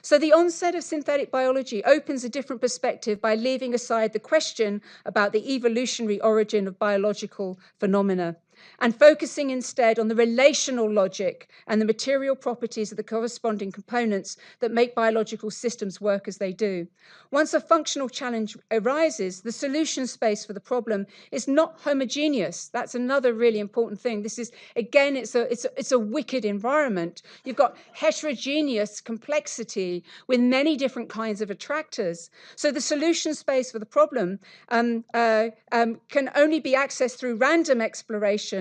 So the onset of synthetic biology opens a different perspective by leaving aside the question about the evolutionary origin of biological phenomena and focusing instead on the relational logic and the material properties of the corresponding components that make biological systems work as they do. Once a functional challenge arises, the solution space for the problem is not homogeneous. That's another really important thing. This is, again, it's a wicked environment. You've got heterogeneous complexity with many different kinds of attractors. So the solution space for the problem can only be accessed through random exploration,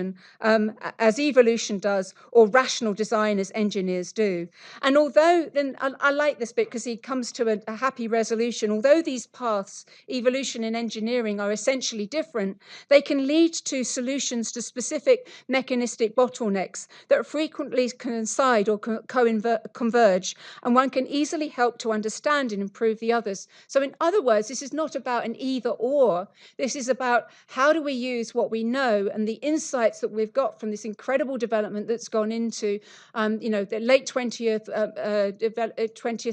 as evolution does, or rational design as engineers do. And although, then I like this bit because he comes to a happy resolution, although these paths, evolution and engineering, are essentially different, they can lead to solutions to specific mechanistic bottlenecks that frequently coincide or converge, and one can easily help to understand and improve the others. So in other words, this is not about an either or. This is about how do we use what we know and the insights that we've got from this incredible development that's gone into the late 20th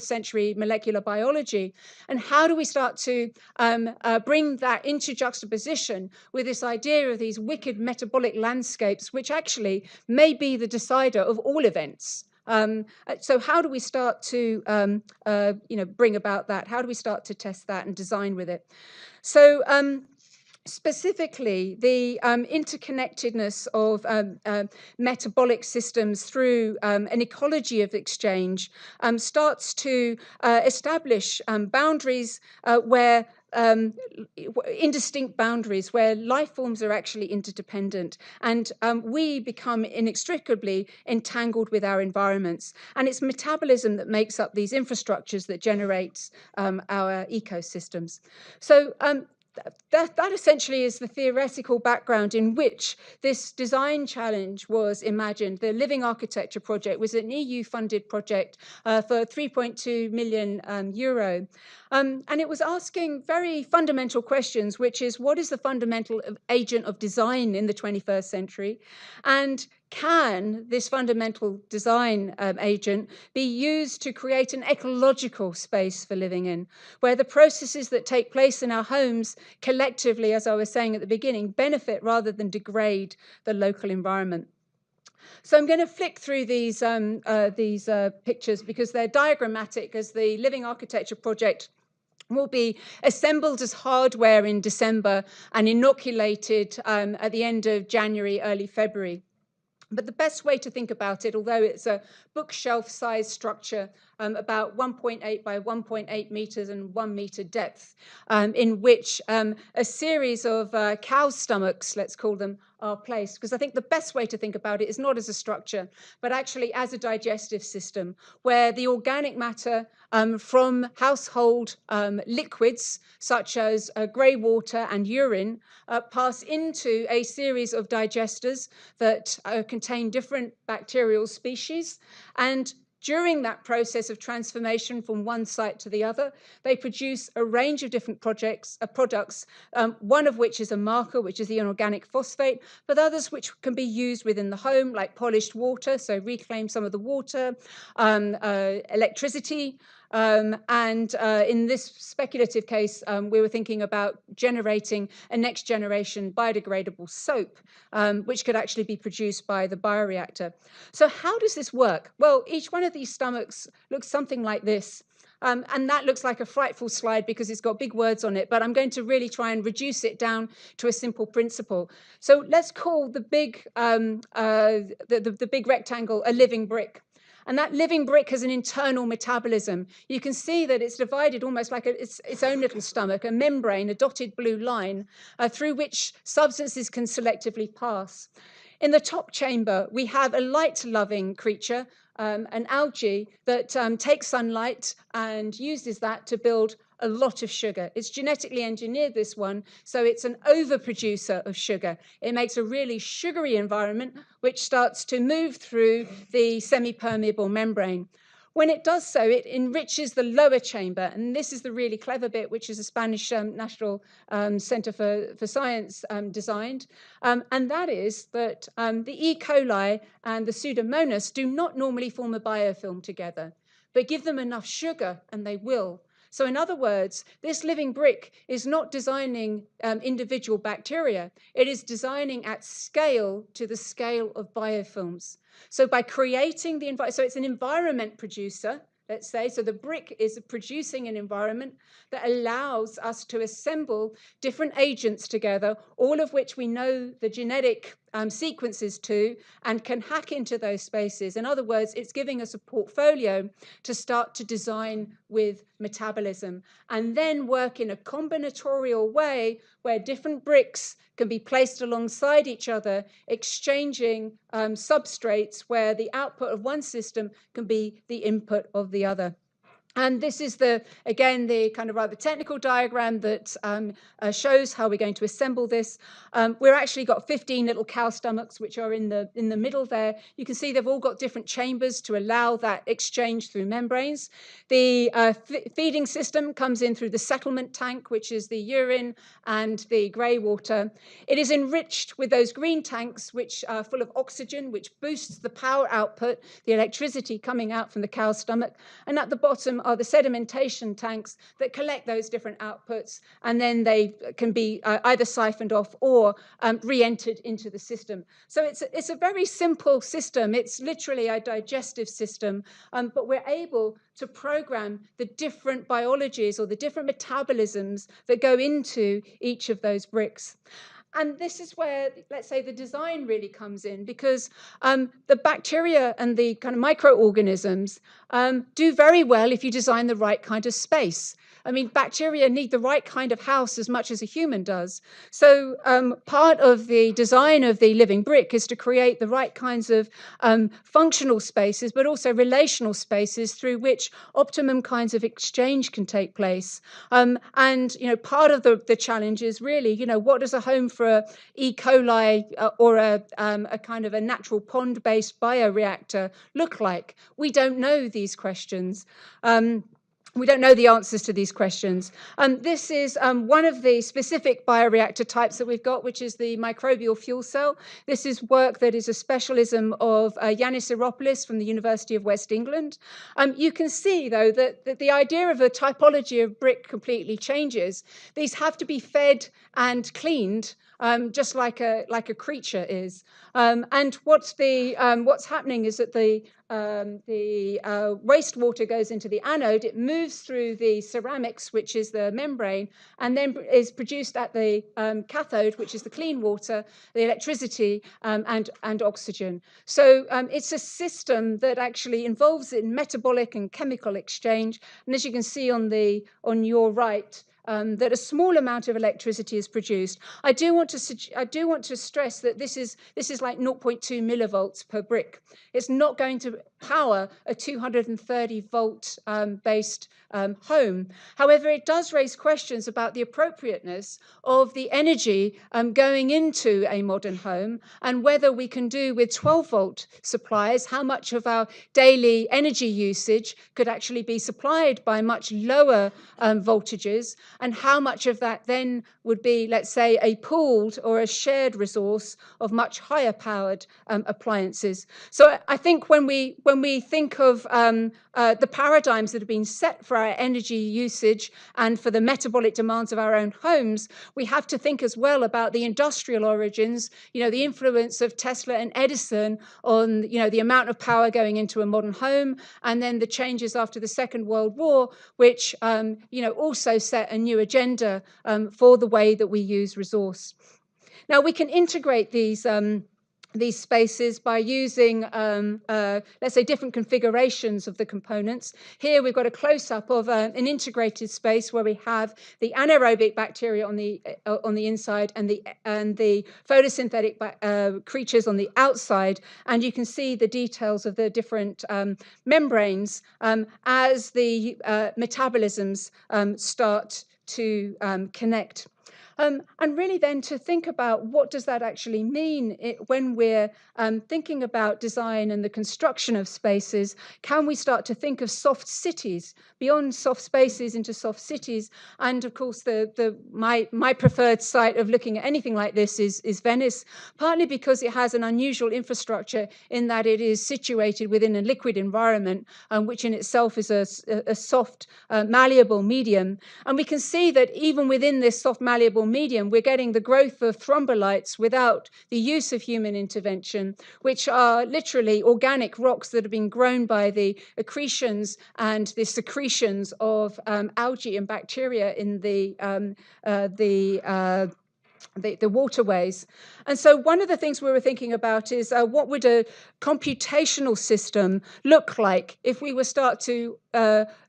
century molecular biology, and how do we start to bring that into juxtaposition with this idea of these wicked metabolic landscapes, which actually may be the decider of all events. So how do we start to bring about that? How do we start to test that and design with it? So specifically, the interconnectedness of metabolic systems through an ecology of exchange starts to establish boundaries where indistinct boundaries where life forms are actually interdependent, and we become inextricably entangled with our environments. And it's metabolism that makes up these infrastructures that generates our ecosystems. So that essentially is the theoretical background in which this design challenge was imagined. The Living Architecture project was an EU-funded project for 3.2 million euro. And it was asking very fundamental questions, which is, what is the fundamental agent of design in the 21st century? And can this fundamental design agent be used to create an ecological space for living in, where the processes that take place in our homes collectively, as I was saying at the beginning, benefit rather than degrade the local environment? So I'm going to flick through these pictures because they're diagrammatic, as the Living Architecture project will be assembled as hardware in December and inoculated at the end of January, early February. But the best way to think about it, although it's a bookshelf-sized structure, about 1.8 by 1.8 meters and 1 meter depth, in which a series of cow stomachs, let's call them, are placed. Because I think the best way to think about it is not as a structure, but actually as a digestive system, where the organic matter from household liquids, such as grey water and urine, pass into a series of digesters that contain different bacterial species. And during that process of transformation from one site to the other, they produce a range of different products, one of which is a marker, which is the inorganic phosphate, but others which can be used within the home, like polished water, so reclaim some of the water, electricity, and in this speculative case, we were thinking about generating a next generation biodegradable soap, which could actually be produced by the bioreactor. So how does this work? Well, each one of these stomachs looks something like this. And that looks like a frightful slide because it's got big words on it, but I'm going to really try and reduce it down to a simple principle. So let's call the big rectangle a living brick. And that living brick has an internal metabolism. You can see that it's divided almost like its own little stomach, a membrane, a dotted blue line, through which substances can selectively pass. In the top chamber, we have a light-loving creature, an algae that takes sunlight and uses that to build a lot of sugar. It's genetically engineered, this one, so it's an overproducer of sugar. It makes a really sugary environment, which starts to move through the semi-permeable membrane. When it does so, it enriches the lower chamber, and this is the really clever bit, which is a Spanish National Center for Science designed, and that is that the E. coli and the Pseudomonas do not normally form a biofilm together, but give them enough sugar, and they will. So in other words, this living brick is not designing individual bacteria. It is designing at scale to the scale of biofilms. So by creating the environment, so it's an environment producer, let's say, so the brick is producing an environment that allows us to assemble different agents together, all of which we know the genetic sequences to and can hack into those spaces. In other words, it's giving us a portfolio to start to design with metabolism and then work in a combinatorial way where different bricks can be placed alongside each other, exchanging substrates where the output of one system can be the input of the other. And this is again, the kind of rather technical diagram that shows how we're going to assemble this. We've actually got 15 little cow stomachs, which are in the middle there. You can see they've all got different chambers to allow that exchange through membranes. The feeding system comes in through the settlement tank, which is the urine and the grey water. It is enriched with those green tanks, which are full of oxygen, which boosts the power output, the electricity coming out from the cow's stomach. And at the bottom are the sedimentation tanks that collect those different outputs, and then they can be either siphoned off or re-entered into the system. So it's a very simple system. It's literally a digestive system, but we're able to program the different biologies or the different metabolisms that go into each of those bricks. And this is where, let's say, the design really comes in, because the bacteria and the kind of microorganisms do very well if you design the right kind of space. I mean, bacteria need the right kind of house as much as a human does. So part of the design of the living brick is to create the right kinds of functional spaces, but also relational spaces through which optimum kinds of exchange can take place. And, you know, part of the challenge is really, you know, what does a home for a E. coli or a kind of a natural pond-based bioreactor look like? We don't know these questions. We don't know the answers to these questions. This is one of the specific bioreactor types that we've got, which is the microbial fuel cell. This is work that is a specialism of Yanis Iropoulos from the University of West England. You can see, though, that the idea of a typology of brick completely changes. These have to be fed and cleaned, just like a creature is. And what's happening is that the wastewater goes into the anode, it moves through the ceramics, which is the membrane, and then is produced at the cathode, which is the clean water, the electricity, and oxygen. So it's a system that actually involves in metabolic and chemical exchange. And as you can see on your right, that a small amount of electricity is produced. I do want to stress that this is like 0.2 millivolts per brick. It's not going to power a 230 volt based home. However, it does raise questions about the appropriateness of the energy going into a modern home, and whether we can do with 12 volt supplies, how much of our daily energy usage could actually be supplied by much lower voltages, and how much of that then would be, let's say, a pooled or a shared resource of much higher powered appliances. So I think when we think of the paradigms that have been set for our energy usage and for the metabolic demands of our own homes, we have to think as well about the industrial origins, you know, the influence of Tesla and Edison on, you know, the amount of power going into a modern home, and then the changes after the Second World War, which, you know, also set a new agenda for the way that we use resource. Now, we can integrate these spaces by using, let's say, different configurations of the components. Here we've got a close-up of an integrated space where we have the anaerobic bacteria on the inside and the photosynthetic creatures on the outside, and you can see the details of the different membranes as the metabolisms start to connect. And really then to think about what does that actually mean when we're thinking about design and the construction of spaces. Can we start to think of soft cities, beyond soft spaces into soft cities? And of course, my preferred site of looking at anything like this is Venice, partly because it has an unusual infrastructure in that it is situated within a liquid environment, which in itself is a soft, malleable medium. And we can see that even within this soft, malleable medium, we're getting the growth of thrombolites without the use of human intervention, which are literally organic rocks that have been grown by the accretions and the secretions of algae and bacteria in the waterways. And so one of the things we were thinking about is what would a computational system look like if we were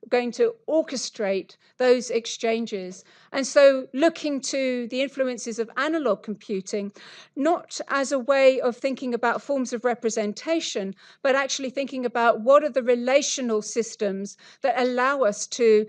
going to orchestrate those exchanges. And so looking to the influences of analog computing, not as a way of thinking about forms of representation, but actually thinking about what are the relational systems that allow us to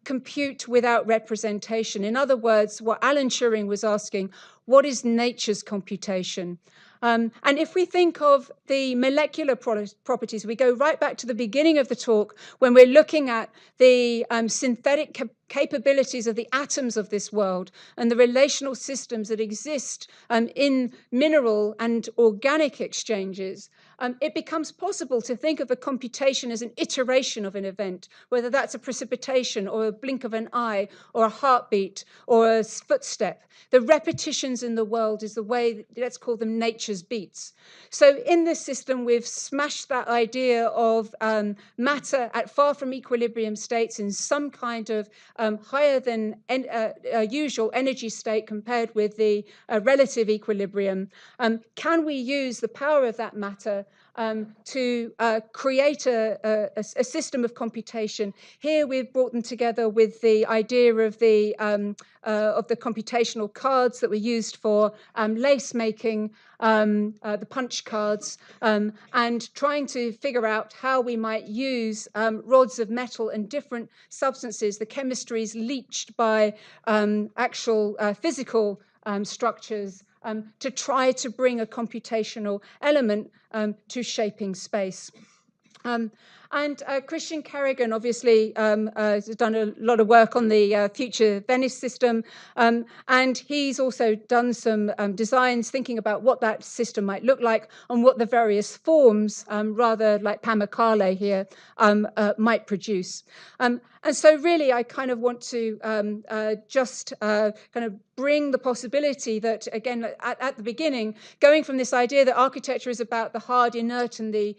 compute without representation. In other words, what Alan Turing was asking, what is nature's computation? And if we think of the molecular properties, we go right back to the beginning of the talk when we're looking at the synthetic capabilities of the atoms of this world and the relational systems that exist in mineral and organic exchanges. It becomes possible to think of a computation as an iteration of an event, whether that's a precipitation or a blink of an eye or a heartbeat or a footstep. The repetitions in the world is the way, let's call them nature's beats. So in this system, we've smashed that idea of matter at far from equilibrium states in some kind of higher than usual energy state compared with the relative equilibrium. Can we use the power of that matter to create a system of computation. Here we've brought them together with the idea of the computational cards that were used for lace making, the punch cards, and trying to figure out how we might use rods of metal and different substances, the chemistries leached by actual physical structures, to try to bring a computational element to shaping space. And Christian Kerrigan obviously has done a lot of work on the future Venice system, and he's also done some designs thinking about what that system might look like and what the various forms, rather like Pamukkale here, might produce. And so really I kind of want to just kind of bring the possibility that, again, at the beginning, going from this idea that architecture is about the hard, inert, and the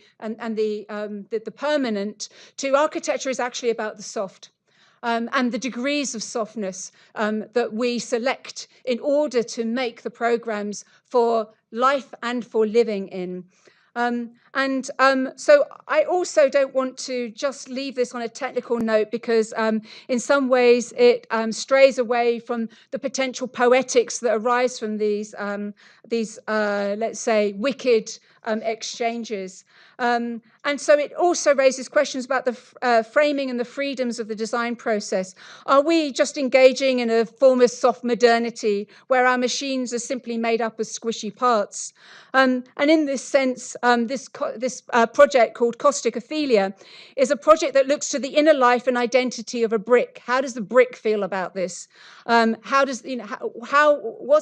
permanent, to architecture is actually about the soft. And the degrees of softness that we select in order to make the programs for life and for living in. So I also don't want to just leave this on a technical note, because in some ways it strays away from the potential poetics that arise from these let's say, wicked exchanges. And so it also raises questions about the framing and the freedoms of the design process. Are we just engaging in a form of soft modernity where our machines are simply made up of squishy parts? And in this sense, this project called Caustic Ophelia is a project that looks to the inner life and identity of a brick. How does the brick feel about this? What's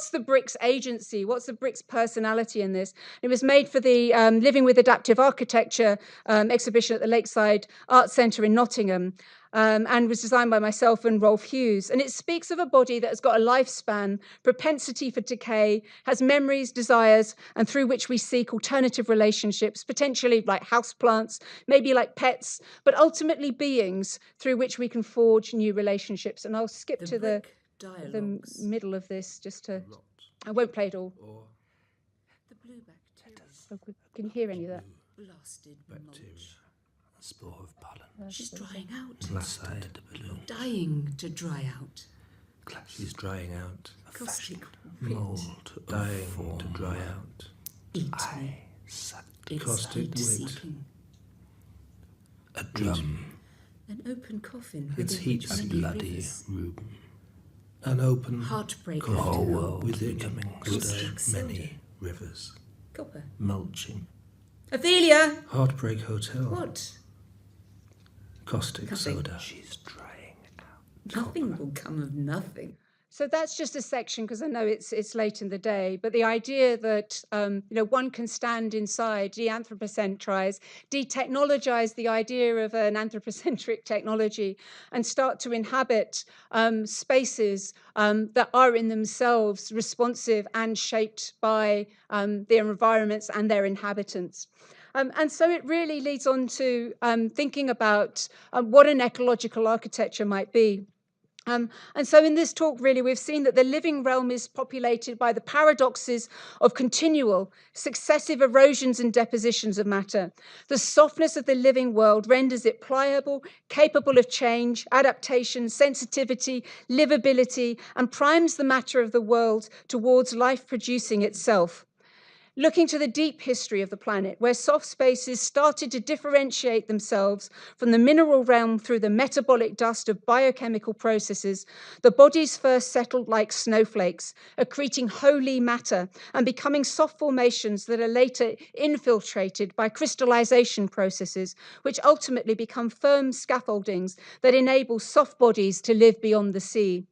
the brick's agency? What's the brick's personality in this? It was made for the Living with Adaptive Architecture exhibition at the Lakeside Art Centre in Nottingham, and was designed by myself and Rolf Hughes. And it speaks of a body that has got a lifespan, propensity for decay, has memories, desires, and through which we seek alternative relationships, potentially like houseplants, maybe like pets, but ultimately beings through which we can forge new relationships. And I'll skip to the middle of this just to, I won't play it all. The blue bacteria. Can you hear any of that? Blasted mulch. A spore of pollen. She's drying out. Blasted balloon. Dying to dry out. She's drying out. Caustic Mold. Dying to dry out. Eat I me. sucked It's caustic heat wit. seeking. A drum. An open coffin. Its within heat which a many bloody rivers. room. An open Heartbreak coffin. hotel. Whole world within Caustic soda. many rivers. Copper. Mulching. Ophelia! Heartbreak Hotel. What? Caustic Nothing. soda. She's drying out. Nothing will come of nothing. So that's just a section, because I know it's late in the day, but the idea that one can stand inside, de-anthropocentrize, de-technologize the idea of an anthropocentric technology, and start to inhabit spaces that are in themselves responsive and shaped by their environments and their inhabitants. And so it really leads on to thinking about what an ecological architecture might be. And so in this talk, really, we've seen that the living realm is populated by the paradoxes of continual, successive erosions and depositions of matter. The softness of the living world renders it pliable, capable of change, adaptation, sensitivity, livability, and primes the matter of the world towards life producing itself. Looking to the deep history of the planet, where soft spaces started to differentiate themselves from the mineral realm through the metabolic dust of biochemical processes, the bodies first settled like snowflakes, accreting holy matter and becoming soft formations that are later infiltrated by crystallization processes, which ultimately become firm scaffoldings that enable soft bodies to live beyond the sea.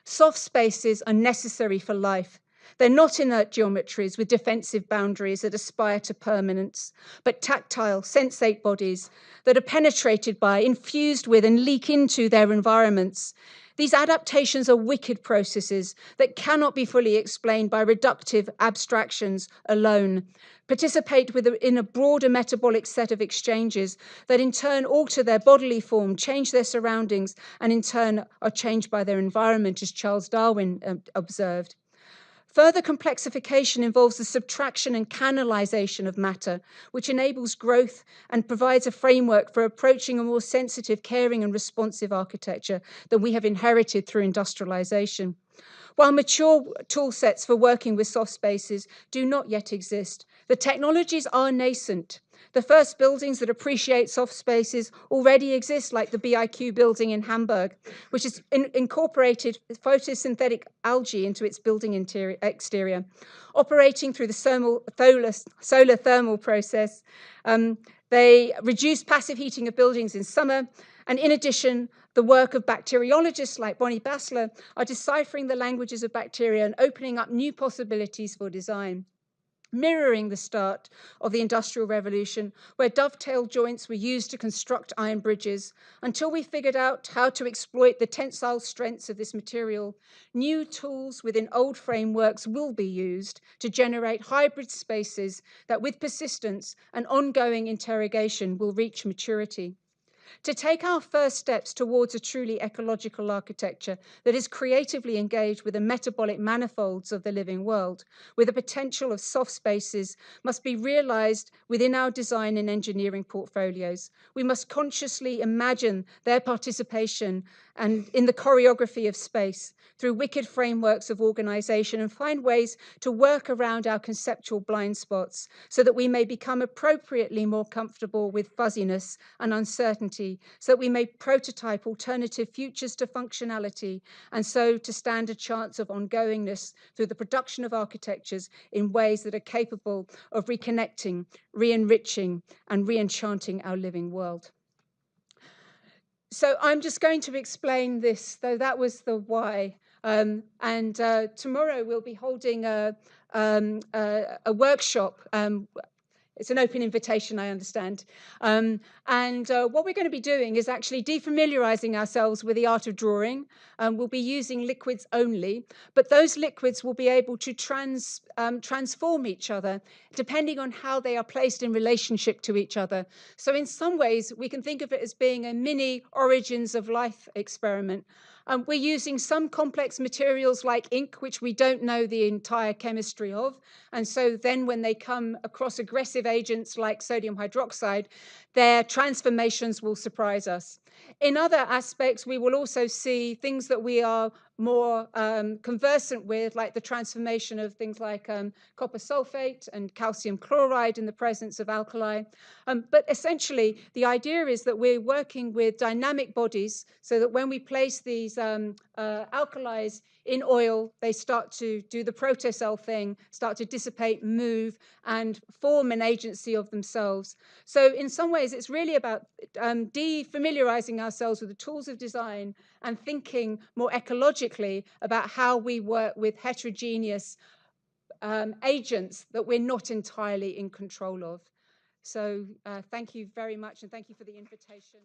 Soft spaces are necessary for life. They're not inert geometries with defensive boundaries that aspire to permanence, but tactile, sensate bodies that are penetrated by, infused with, and leak into their environments. These adaptations are wicked processes that cannot be fully explained by reductive abstractions alone, participate in a broader metabolic set of exchanges that in turn alter their bodily form, change their surroundings, and in turn are changed by their environment, as Charles Darwin observed. Further complexification involves the subtraction and canalization of matter, which enables growth and provides a framework for approaching a more sensitive, caring, and responsive architecture than we have inherited through industrialization. While mature tool sets for working with soft spaces do not yet exist, the technologies are nascent. The first buildings that appreciate soft spaces already exist, like the BIQ building in Hamburg, which has incorporated photosynthetic algae into its building exterior. Operating through the solar thermal process, they reduce passive heating of buildings in summer, and in addition, the work of bacteriologists like Bonnie Bassler are deciphering the languages of bacteria and opening up new possibilities for design, mirroring the start of the Industrial Revolution, where dovetail joints were used to construct iron bridges. Until we figured out how to exploit the tensile strengths of this material, new tools within old frameworks will be used to generate hybrid spaces that, with persistence and ongoing interrogation, will reach maturity. To take our first steps towards a truly ecological architecture that is creatively engaged with the metabolic manifolds of the living world, with the potential of soft spaces, must be realized within our design and engineering portfolios. We must consciously imagine their participation and in the choreography of space through wicked frameworks of organization, and find ways to work around our conceptual blind spots so that we may become appropriately more comfortable with fuzziness and uncertainty, so that we may prototype alternative futures to functionality, and so to stand a chance of ongoingness through the production of architectures in ways that are capable of reconnecting, re-enriching, and re-enchanting our living world. So I'm just going to explain this, though that was the why. Tomorrow we'll be holding a workshop. It's an open invitation, I understand. What we're going to be doing is actually defamiliarizing ourselves with the art of drawing. We'll be using liquids only, but those liquids will be able to transform each other depending on how they are placed in relationship to each other. So in some ways, we can think of it as being a mini origins of life experiment. We're using some complex materials like ink, which we don't know the entire chemistry of. And so then when they come across aggressive agents like sodium hydroxide, their transformations will surprise us. In other aspects, we will also see things that we are more conversant with, like the transformation of things like copper sulfate and calcium chloride in the presence of alkali. But essentially, the idea is that we're working with dynamic bodies so that when we place these alkalis in oil, they start to do the protocell thing, start to dissipate, move, and form an agency of themselves. So in some ways, it's really about defamiliarizing ourselves with the tools of design and thinking more ecologically about how we work with heterogeneous agents that we're not entirely in control of. So thank you very much, and thank you for the invitation.